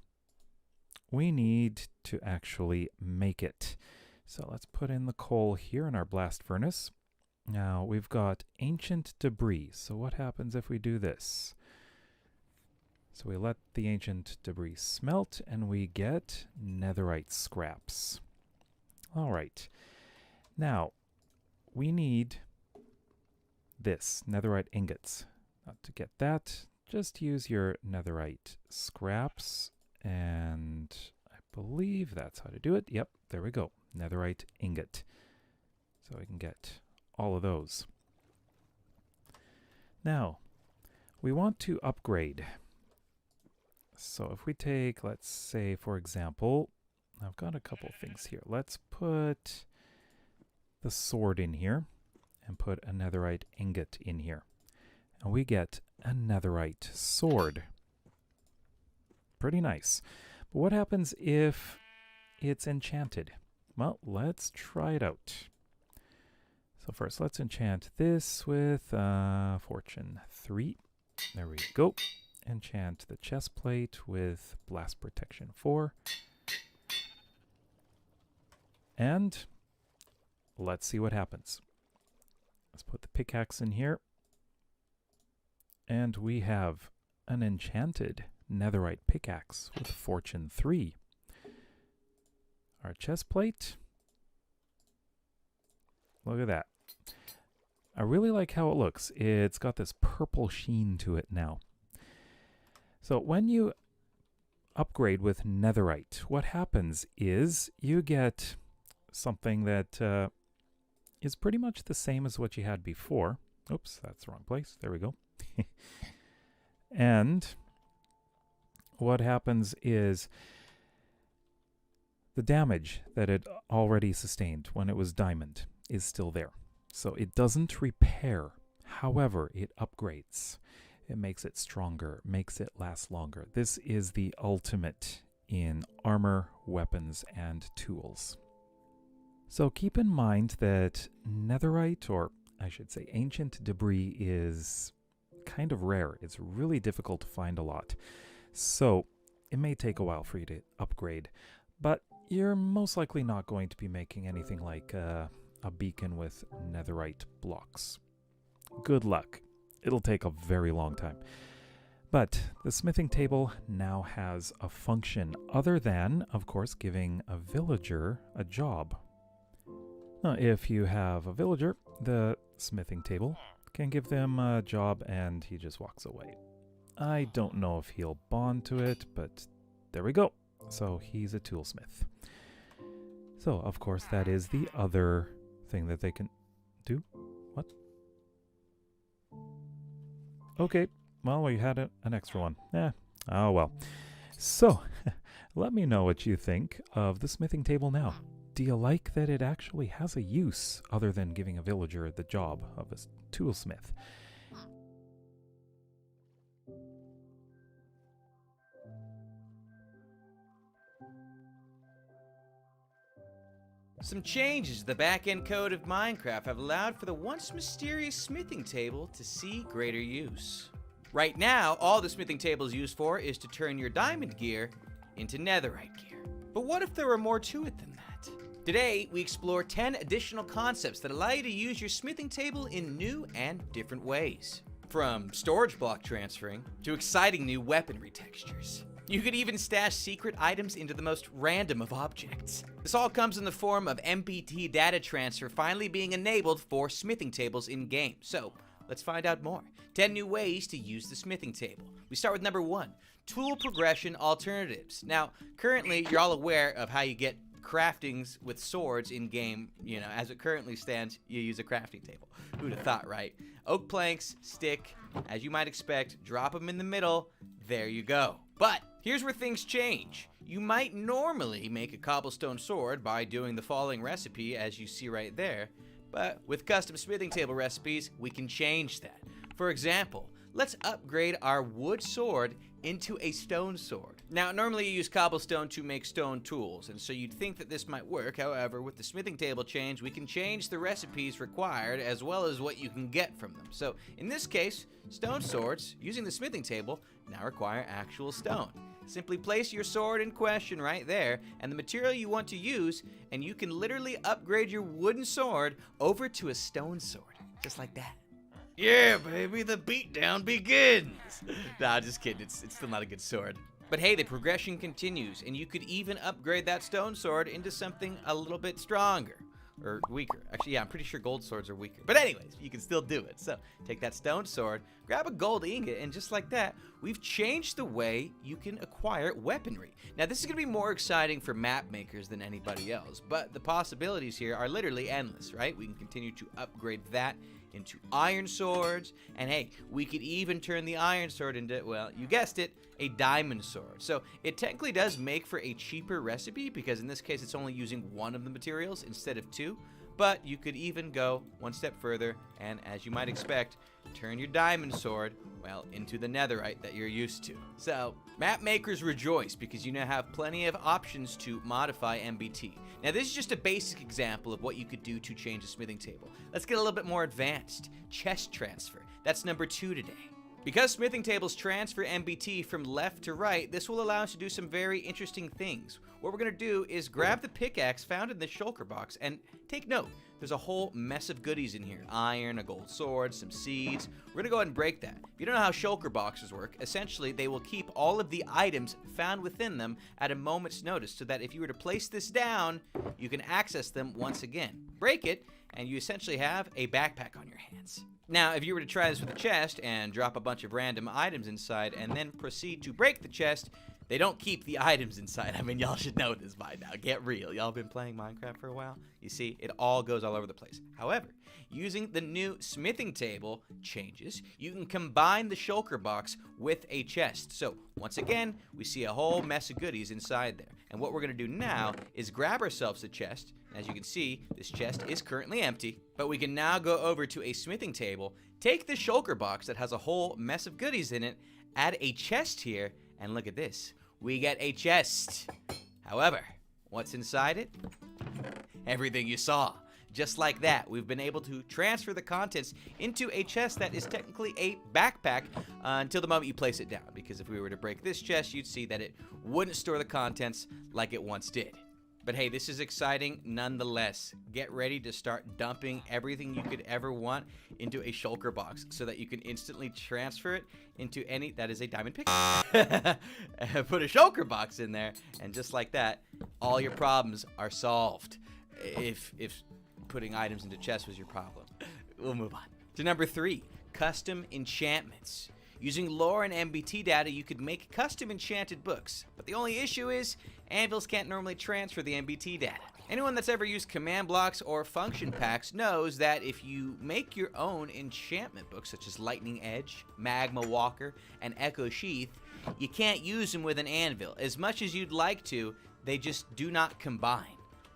we need to actually make it. So let's put in the coal here in our blast furnace. Now we've got ancient debris. So what happens if we do this? So we let the ancient debris smelt and we get netherite scraps. All right. Now we need this, netherite ingots. To get that, just use your netherite scraps, and I believe that's how to do it. Yep, there we go, netherite ingot. So we can get all of those. Now, we want to upgrade. So if we take, let's say, for example, I've got a couple things here. Let's put the sword in here and put a netherite ingot in here. And we get a netherite sword. Pretty nice. But what happens if it's enchanted? Well, let's try it out. So first, let's enchant this with Fortune 3. There we go. Enchant the chest plate with Blast Protection 4. And let's see what happens. Let's put the pickaxe in here. And we have an enchanted netherite pickaxe with Fortune 3. Our chest plate. Look at that. I really like how it looks. It's got this purple sheen to it now. So when you upgrade with netherite, what happens is you get something that is pretty much the same as what you had before. Oops, that's the wrong place. There we go. And what happens is the damage that it already sustained when it was diamond is still there. So it doesn't repair. However, it upgrades. It makes it stronger, makes it last longer. This is the ultimate in armor, weapons, and tools. So keep in mind that netherite, or I should say ancient debris, is kind of rare. It's really difficult to find a lot. So it may take a while for you to upgrade, but you're most likely not going to be making anything like a beacon with netherite blocks. Good luck. It'll take a very long time. But the smithing table now has a function other than, of course, giving a villager a job. Now, if you have a villager, the smithing table can give them a job and he just walks away. I don't know if he'll bond to it, but there we go. So he's a toolsmith. So, of course, that is the other thing that they can do. What? Okay, well, we had an extra one. Oh well. So, let me know what you think of the smithing table now. Do you like that it actually has a use other than giving a villager the job of a toolsmith? Some changes to the back-end code of Minecraft have allowed for the once mysterious smithing table to see greater use. Right now, all the smithing table is used for is to turn your diamond gear into netherite gear. But what if there were more to it than that? Today, we explore 10 additional concepts that allow you to use your smithing table in new and different ways. From storage block transferring to exciting new weaponry textures. You could even stash secret items into the most random of objects. This all comes in the form of MPT data transfer finally being enabled for smithing tables in-game. So, let's find out more. 10 new ways to use the smithing table. We start with number 1, tool progression alternatives. Now, currently, you're all aware of how you get craftings with swords in-game. You know, as it currently stands, you use a crafting table. Who'd have thought, right? Oak planks, stick, as you might expect, drop them in the middle, there you go. But here's where things change. You might normally make a cobblestone sword by doing the following recipe as you see right there, but with custom smithing table recipes, we can change that. For example, let's upgrade our wood sword into a stone sword. Now, normally you use cobblestone to make stone tools, and so you'd think that this might work. However, with the smithing table change, we can change the recipes required as well as what you can get from them. So, in this case, stone swords, using the smithing table, now require actual stone. Simply place your sword in question right there, and the material you want to use, and you can literally upgrade your wooden sword over to a stone sword. Just like that. Yeah, baby, the beatdown begins. Nah, just kidding. It's still not a good sword. But hey, the progression continues, and you could even upgrade that stone sword into something a little bit stronger. Or weaker. Actually, yeah, I'm pretty sure gold swords are weaker. But anyways, you can still do it. So, take that stone sword, grab a gold ingot, and just like that, we've changed the way you can acquire weaponry. Now, this is going to be more exciting for map makers than anybody else, but the possibilities here are literally endless, right? We can continue to upgrade that into iron swords, and hey, we could even turn the iron sword into, well, you guessed it, a diamond sword. So it technically does make for a cheaper recipe because in this case it's only using one of the materials instead of two, but you could even go one step further and, as you might expect, turn your diamond sword, well, into the netherite that you're used to. So, map makers rejoice because you now have plenty of options to modify MBT. Now, this is just a basic example of what you could do to change a smithing table. Let's get a little bit more advanced. Chest transfer. That's number 2 today. Because smithing tables transfer MBT from left to right, this will allow us to do some very interesting things. What we're going to do is grab the pickaxe found in the shulker box, and take note, there's a whole mess of goodies in here. Iron, a gold sword, some seeds. We're going to go ahead and break that. If you don't know how shulker boxes work, essentially they will keep all of the items found within them at a moment's notice so that if you were to place this down, you can access them once again. Break it, and you essentially have a backpack on your hands. Now, if you were to try this with a chest and drop a bunch of random items inside and then proceed to break the chest, they don't keep the items inside. I mean, y'all should know this by now. Get real. Y'all been playing Minecraft for a while? You see, it all goes all over the place. However, using the new smithing table changes, you can combine the shulker box with a chest. So, once again, we see a whole mess of goodies inside there. And what we're going to do now is grab ourselves a chest. As you can see, this chest is currently empty, but we can now go over to a smithing table, take the shulker box that has a whole mess of goodies in it, add a chest here, and look at this. We get a chest. However, what's inside it? Everything you saw. Just like that, we've been able to transfer the contents into a chest that is technically a backpack until the moment you place it down. Because if we were to break this chest, you'd see that it wouldn't store the contents like it once did. But hey, this is exciting nonetheless. Get ready to start dumping everything you could ever want into a shulker box so that you can instantly transfer it into any, that is a diamond pick. Put a shulker box in there, and just like that, all your problems are solved. If putting items into chests was your problem. We'll move on. To number 3, custom enchantments. Using lore and MBT data, you could make custom enchanted books. But the only issue is, anvils can't normally transfer the MBT data. Anyone that's ever used command blocks or function packs knows that if you make your own enchantment books, such as Lightning Edge, Magma Walker, and Echo Sheath, you can't use them with an anvil. As much as you'd like to, they just do not combine.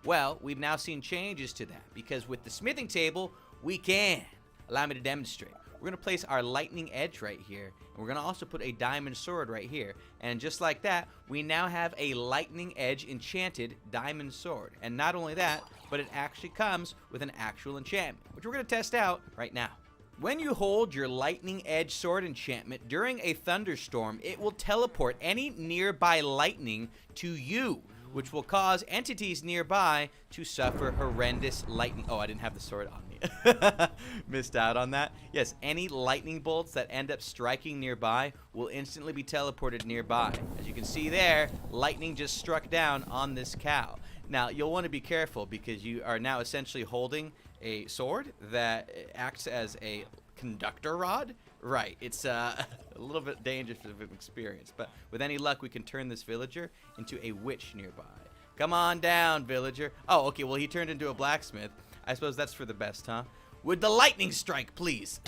Well, we've now seen changes to that, because with the smithing table, we can. Allow me to demonstrate. we're going to place our lightning edge right here. And we're going to also put a diamond sword right here. And just like that, we now have a lightning edge enchanted diamond sword. And not only that, but it actually comes with an actual enchantment, which we're going to test out right now. When you hold your lightning edge sword enchantment during a thunderstorm, it will teleport any nearby lightning to you, which will cause entities nearby to suffer horrendous lightning. Oh, I didn't have the sword on me. Missed out on that. Yes, any lightning bolts that end up striking nearby will instantly be teleported nearby. As you can see there, lightning just struck down on this cow. Now, you'll want to be careful because you are now essentially holding a sword that acts as a conductor rod. Right, it's a little bit dangerous of an experience, but with any luck, we can turn this villager into a witch nearby. Come on down, villager. Oh, okay, well, he turned into a blacksmith. I suppose that's for the best, huh? Would the lightning strike, please?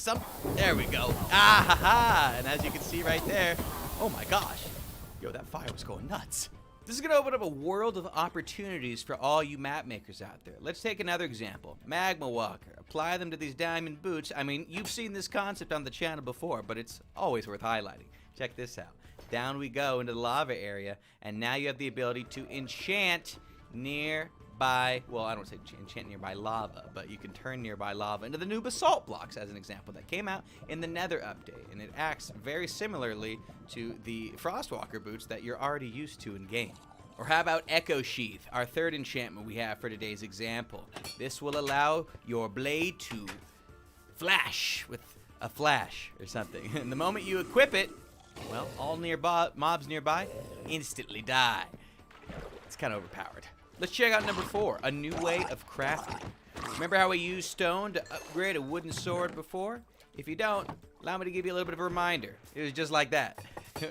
There we go. Ah, ha, ha. And as you can see right there, oh my gosh. Yo, that fire was going nuts. This is going to open up a world of opportunities for all you map makers out there. Let's take another example. Magma Walker. Apply them to these diamond boots. I mean, you've seen this concept on the channel before, but it's always worth highlighting. Check this out. Down we go into the lava area, and now you have the ability to enchant nearby, well, I don't say enchant nearby lava, but you can turn nearby lava into the new basalt blocks, as an example, that came out in the Nether update, and it acts very similarly to the Frostwalker boots that you're already used to in game. Or how about Echo Sheath, our third enchantment we have for today's example. This will allow your blade to flash with a flash or something. And the moment you equip it, well, all mobs nearby instantly die. It's kind of overpowered. Let's check out number 4, a new way of crafting. Remember how we used stone to upgrade a wooden sword before? If you don't, allow me to give you a little bit of a reminder. It was just like that.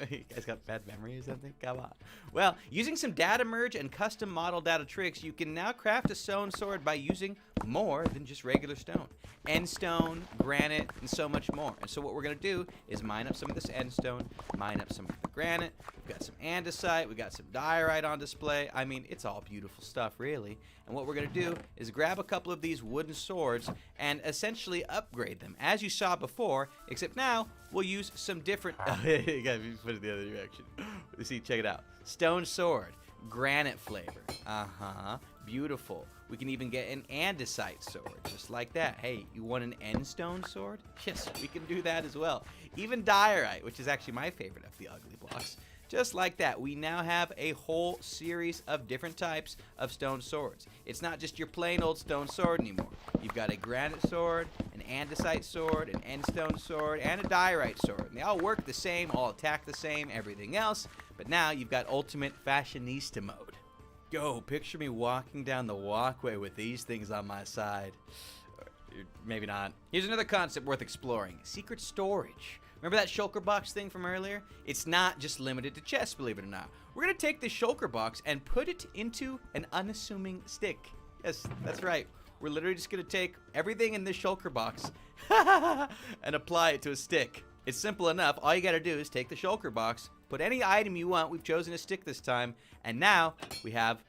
You guys got bad memory or something? Come on. Well, using some data merge and custom model data tricks, you can now craft a stone sword by using more than just regular stone. End stone, granite, and so much more. And so what we're going to do is mine up some of this end stone, mine up some of the granite. We've got some andesite, we got some diorite on display. I mean, it's all beautiful stuff, really. And what we're going to do is grab a couple of these wooden swords and essentially upgrade them, as you saw before, except now we'll use some different... You gotta put it the other direction. See, check it out. Stone sword, granite flavor. Beautiful. We can even get an andesite sword, just like that. Hey, you want an end stone sword? Yes, we can do that as well. Even diorite, which is actually my favorite of the ugly blocks. Just like that, we now have a whole series of different types of stone swords. It's not just your plain old stone sword anymore. You've got a granite sword, an andesite sword, an end stone sword, and a diorite sword. And they all work the same, all attack the same, everything else. But now you've got ultimate fashionista mode. Yo, picture me walking down the walkway with these things on my side. Or maybe not. Here's another concept worth exploring. Secret storage. Remember that shulker box thing from earlier? It's not just limited to chests, believe it or not. We're going to take this shulker box and put it into an unassuming stick. Yes, that's right. We're literally just going to take everything in this shulker box and apply it to a stick. It's simple enough. All you got to do is take the shulker box, put any item you want. We've chosen a stick this time. And now we have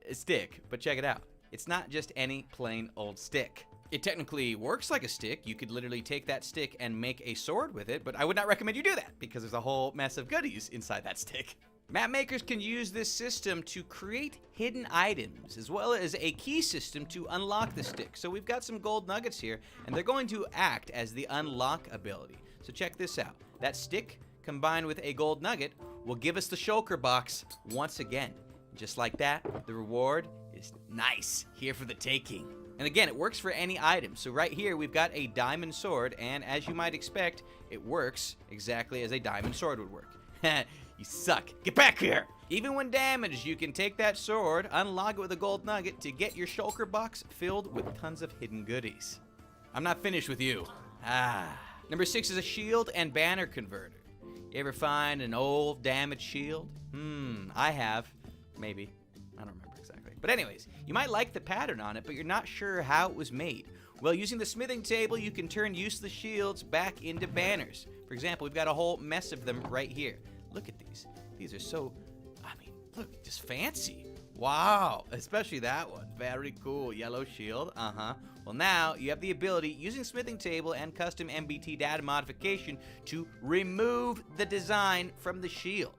a stick. But check it out. It's not just any plain old stick. It technically works like a stick. You could literally take that stick and make a sword with it, but I would not recommend you do that because there's a whole mess of goodies inside that stick. Map makers can use this system to create hidden items, as well as a key system to unlock the stick. So we've got some gold nuggets here, and they're going to act as the unlock ability. So check this out. That stick, combined with a gold nugget, will give us the shulker box once again. Just like that, the reward is nice, here for the taking. And again, it works for any item. So right here, we've got a diamond sword, and as you might expect, it works exactly as a diamond sword would work. You suck. Get back here! Even when damaged, you can take that sword, unlock it with a gold nugget to get your shulker box filled with tons of hidden goodies. I'm not finished with you. Number 6 is a shield and banner converter. You ever find an old damaged shield? I have. Maybe. I don't remember exactly. But anyways, you might like the pattern on it, but you're not sure how it was made. Well, using the smithing table, you can turn useless shields back into banners. For example, we've got a whole mess of them right here. Look at these. These are so, I mean, look, just fancy. Wow, especially that one. Very cool. Yellow shield. Well, now you have the ability, using smithing table and custom MBT data modification, to remove the design from the shield.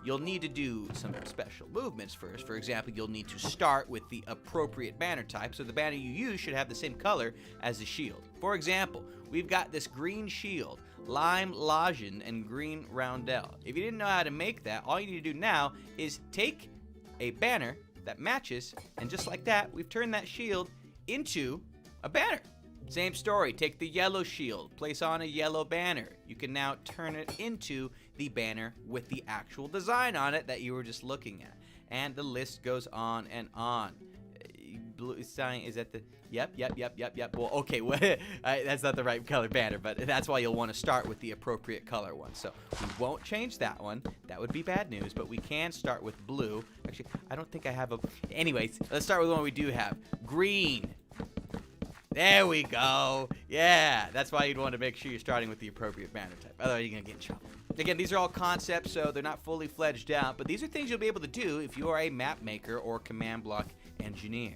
You'll need to do some special movements first. For example, you'll need to start with the appropriate banner type, so the banner you use should have the same color as the shield. For example, we've got this green shield, lime legend, and green roundel. If you didn't know how to make that, all you need to do now is take a banner that matches, and just like that, we've turned that shield into a banner. Same story, take the yellow shield, place on a yellow banner. You can now turn it into the banner with the actual design on it that you were just looking at. And the list goes on and on. Blue sign is at the, yep. Well, okay, that's not the right color banner, but that's why you'll want to start with the appropriate color one. So we won't change that one. That would be bad news, but we can start with blue. Actually, I don't think I have a, anyways, let's start with one we do have. Green. There we go. Yeah, that's why you'd want to make sure you're starting with the appropriate banner type. Otherwise, you're going to get in trouble. Again, these are all concepts, so they're not fully fledged out, but these are things you'll be able to do if you are a map maker or command block engineer.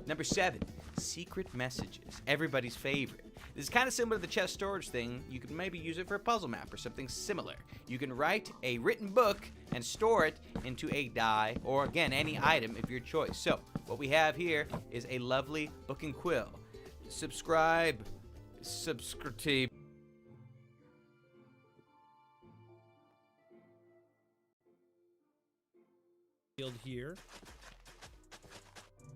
Number 7, secret messages. Everybody's favorite. This is kind of similar to the chest storage thing. You could maybe use it for a puzzle map or something similar. You can write a written book and store it into a die, or again, any item of your choice. So, what we have here is a lovely book and quill. Subscribe. Field here.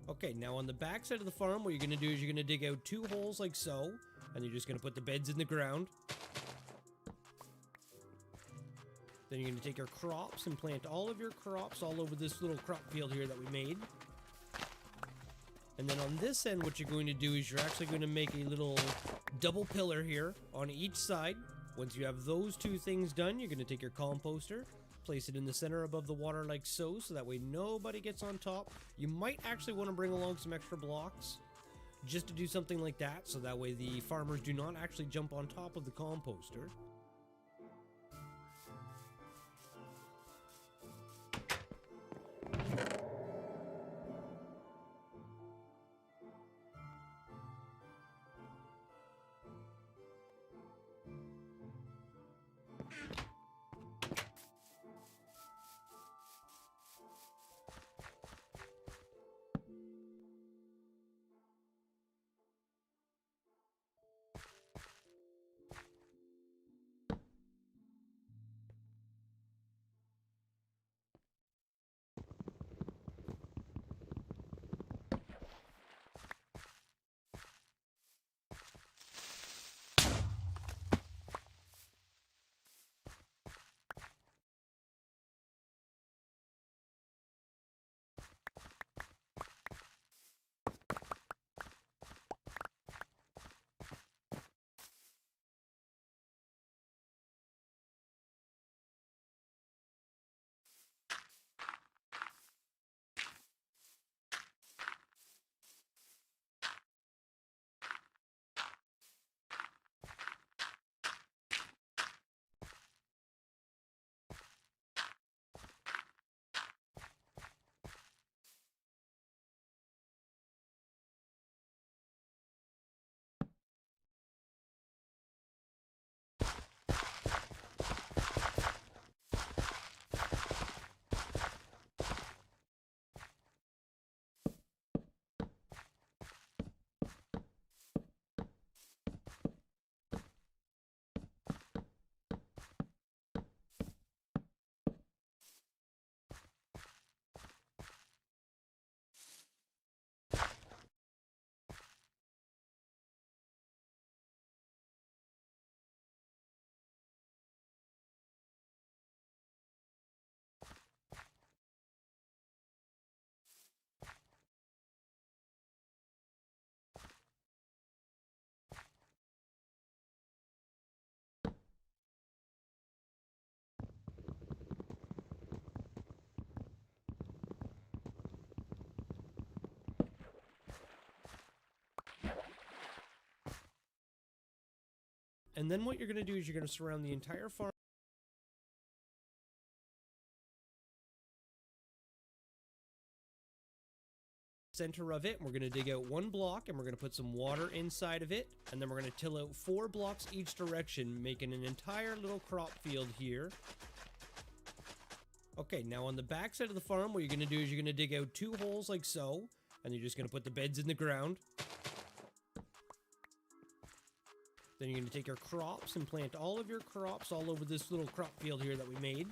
Okay, now on the back side of the farm, what you're going to do is you're going to dig out 2 holes like so, and you're just going to put the beds in the ground. Then you're going to take your crops and plant all of your crops all over this little crop field here that we made. And then on this end, what you're going to do is you're actually going to make a little double pillar here on each side. Once you have those 2 things done, you're going to take your composter, place it in the center above the water like so that way nobody gets on top. You might actually want to bring along some extra blocks just to do something like that, so that way the farmers do not actually jump on top of the composter. And then what you're going to do is you're going to surround the entire farm center of it. We're going to dig out 1 block and we're going to put some water inside of it. And then we're going to till out 4 blocks each direction, making an entire little crop field here. Okay, now on the back side of the farm, what you're going to do is you're going to dig out 2 holes like so. And you're just going to put the beds in the ground. Then you're going to take your crops and plant all of your crops all over this little crop field here that we made.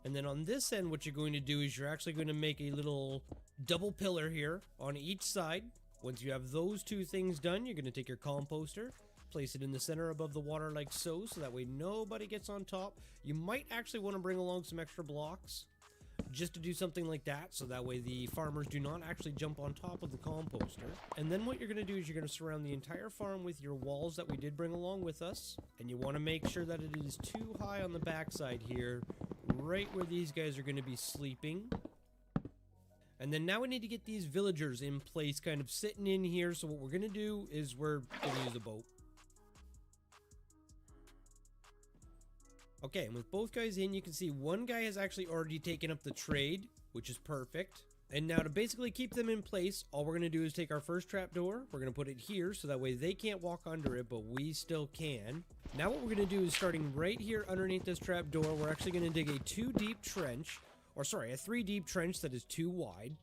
And then on this end, what you're going to do is you're actually going to make a little double pillar here on each side. Once you have those 2 things done, you're going to take your composter, place it in the center above the water like so that way nobody gets on top. You might actually want to bring along some extra blocks just to do something like that, so that way the farmers do not actually jump on top of the composter. And then what you're going to do is you're going to surround the entire farm with your walls that we did bring along with us. And you want to make sure that it is too high on the backside here, right where these guys are going to be sleeping. And then now we need to get these villagers in place, kind of sitting in here. So what we're going to do is we're going to use a boat. Okay, and with both guys in, you can see one guy has actually already taken up the trade, which is perfect. And now to basically keep them in place, all we're going to do is take our first trapdoor. We're going to put it here, so that way they can't walk under it, but we still can. Now what we're going to do is starting right here underneath this trapdoor, we're actually going to dig a 2 deep trench. Or sorry, a 3 deep trench that is 2 wide.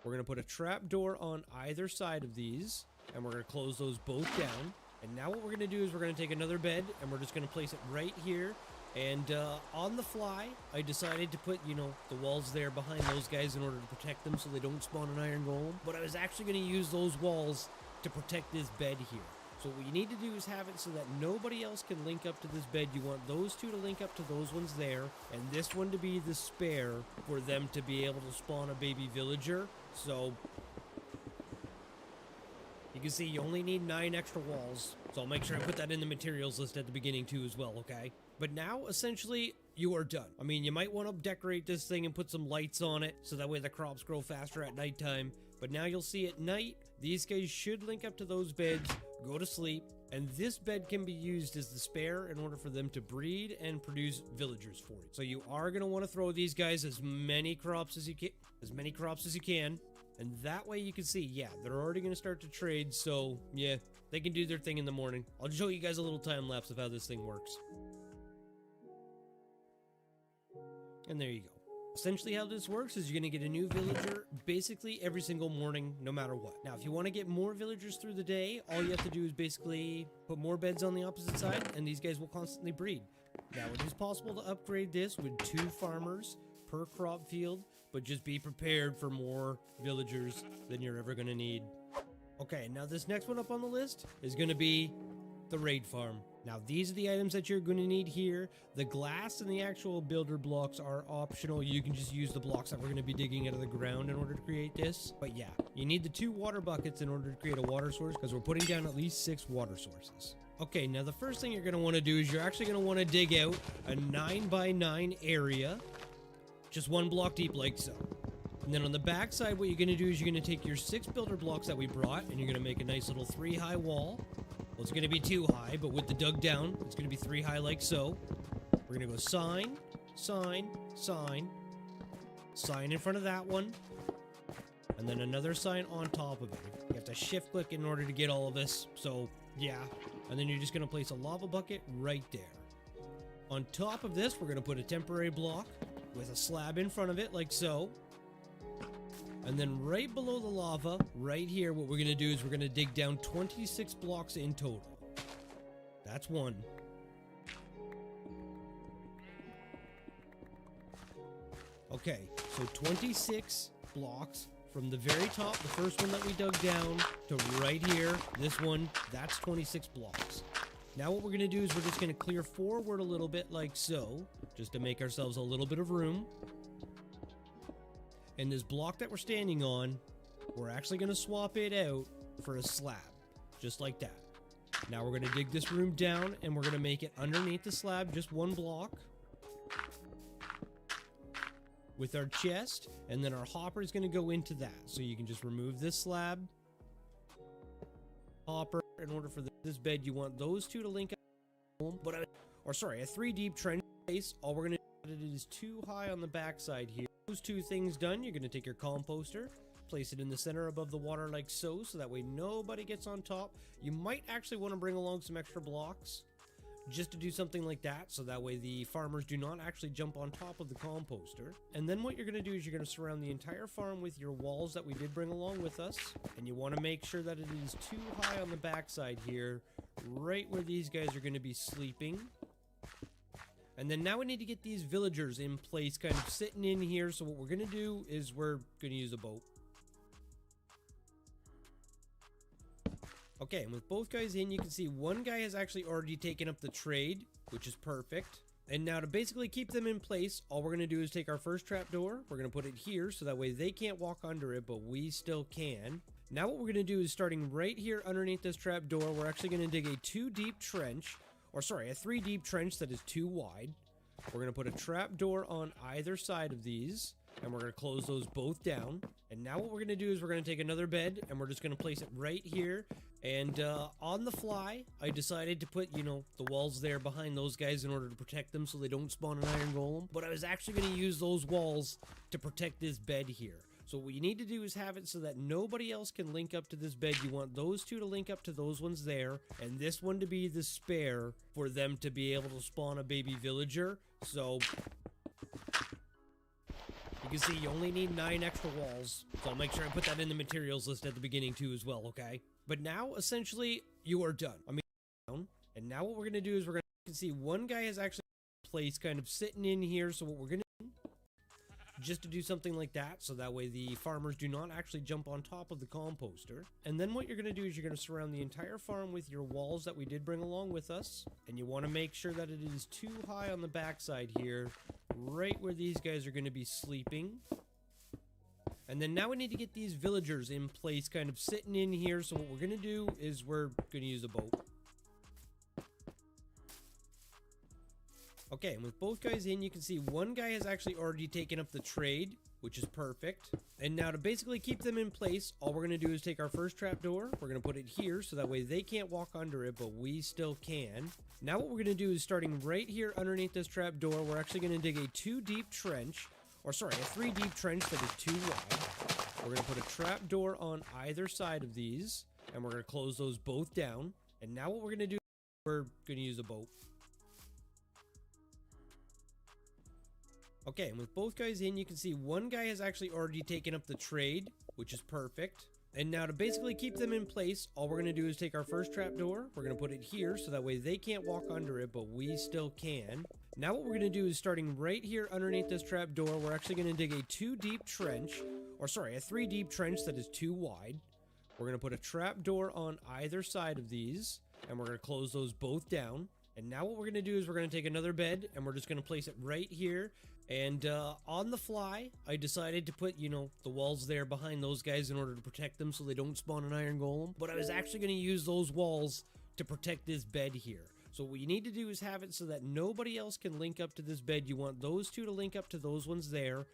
We're going to put a trapdoor on either side of these, and we're going to close those both down. And now what we're going to do is we're going to take another bed, and we're just going to place it right here. And on the fly, I decided to put, you know, the walls there behind those guys in order to protect them so they don't spawn an iron golem. But I was actually going to use those walls to protect this bed here. So what you need to do is have it so that nobody else can link up to this bed. You want those 2 to link up to those ones there, and this one to be the spare for them to be able to spawn a baby villager. So you can see you only need 9 extra walls. So I'll make sure I put that in the materials list at the beginning too as well, okay? But now, essentially, you are done. I mean, you might want to decorate this thing and put some lights on it, so that way the crops grow faster at nighttime. But now you'll see at night, these guys should link up to those beds, go to sleep, and this bed can be used as the spare in order for them to breed and produce villagers for you. So you are going to want to throw these guys as many crops as you can, and that way you can see, yeah, they're already going to start to trade, so yeah, they can do their thing in the morning. I'll show you guys a little time lapse of how this thing works. And there you go. Essentially how this works is you're going to get a new villager basically every single morning, no matter what. Now, if you want to get more villagers through the day, all you have to do is basically put more beds on the opposite side, and these guys will constantly breed. Now, it is possible to upgrade this with 2 farmers per crop field, but just be prepared for more villagers than you're ever going to need. Okay, now this next one up on the list is going to be the raid farm. Now, these are the items that you're going to need here. The glass and the actual builder blocks are optional. You can just use the blocks that we're going to be digging out of the ground in order to create this. But yeah, you need the 2 water buckets in order to create a water source, because we're putting down at least 6 water sources. Okay, now the first thing you're going to want to do is you're actually going to want to dig out a 9x9 area, just 1 block deep like so. And then on the back side, what you're going to do is you're going to take your 6 builder blocks that we brought, and you're going to make a nice little 3 high wall. Well, it's going to be 2 high, but with the dug down, it's going to be 3 high like so. We're going to go sign, sign, sign, sign in front of that one, and then another sign on top of it. You have to shift click in order to get all of this, so yeah. And then you're just going to place a lava bucket right there. On top of this, we're going to put a temporary block with a slab in front of it like so. And then right below the lava, right here, what we're going to do is we're going to dig down 26 blocks in total. That's 1. Okay, so 26 blocks from the very top, the first one that we dug down, to right here, this one, that's 26 blocks. Now what we're going to do is we're just going to clear forward a little bit like so, just to make ourselves a little bit of room. And this block that we're standing on, we're actually going to swap it out for a slab, just like that. Now we're going to dig this room down, and we're going to make it underneath the slab, just 1 block, with our chest, and then our hopper is going to go into that. So you can just remove this slab, hopper. In order for this bed, you want those 2 to link up, a 3 deep trench space. All we're going to do is 2 high on the back side here. Those 2 things done, you're going to take your composter, Place it in the center above the water like so that way nobody gets on top. You might actually want to bring along some extra blocks just to do something like that, so that way the farmers do not actually jump on top of the composter. And then what you're going to do is you're going to surround the entire farm with your walls that we did bring along with us, and you want to make sure that it is too high on the backside here, right where these guys are going to be sleeping. And then now we need to get these villagers in place, kind of sitting in here. So what we're going to do is we're going to use a boat. Okay, and with both guys in, you can see one guy has actually already taken up the trade, which is perfect. And now to basically keep them in place, all we're going to do is take our first trapdoor. We're going to put it here so that way they can't walk under it, but we still can. Now what we're going to do is starting right here underneath this trapdoor, we're actually going to dig a 2 deep trench, or sorry, a 3 deep trench that is 2 wide. We're going to put a trapdoor on either side of these, and we're going to close those both down. And now what we're going to do is we're going to take another bed, and we're just going to place it right here. And on the fly, I decided to put, you know, the walls there behind those guys in order to protect them so they don't spawn an iron golem. But I was actually going to use those walls to protect this bed here. So what you need to do is have it so that nobody else can link up to this bed. You want those two to link up to those ones there, and this one to be the spare for them to be able to spawn a baby villager. So you can see you only need 9 extra walls. So I'll make sure I put that in the materials list at the beginning too as well, okay? But now, essentially, you are done. I mean, and now what we're going to do is we're going to see one guy has actually placed kind of sitting in here. So what we're going to do, just to do something like that, so that way the farmers do not actually jump on top of the composter. And then what you're going to do is you're going to surround the entire farm with your walls that we did bring along with us. And you want to make sure that it is too high on the backside here, right where these guys are going to be sleeping. And then now we need to get these villagers in place, kind of sitting in here. So what we're going to do is we're going to use a boat. Okay, and with both guys in, you can see one guy has actually already taken up the trade, which is perfect. And now to basically keep them in place, all we're going to do is take our first trapdoor. We're going to put it here so that way they can't walk under it, but we still can. Now what we're going to do is starting right here underneath this trapdoor, we're actually going to dig a 2 deep trench, or sorry, a 3 deep trench that is 2 wide. We're going to put a trapdoor on either side of these, and we're going to close those both down. And now what we're going to do, we're going to use a boat. Okay, and with both guys in, you can see one guy has actually already taken up the trade, which is perfect. And now to basically keep them in place, all we're going to do is take our first trapdoor. We're going to put it here so that way they can't walk under it, but we still can. Now what we're going to do is starting right here underneath this trapdoor, we're actually going to dig a 2 deep trench, or sorry, a 3 deep trench that is 2 wide. We're going to put a trapdoor on either side of these, and we're going to close those both down. And now what we're going to do is we're going to take another bed, and we're just going to place it right here. And on the fly, I decided to put, you know, the walls there behind those guys in order to protect them so they don't spawn an iron golem. But I was actually going to use those walls to protect this bed here. So what you need to do is have it so that nobody else can link up to this bed. You want those two to link up to those ones there.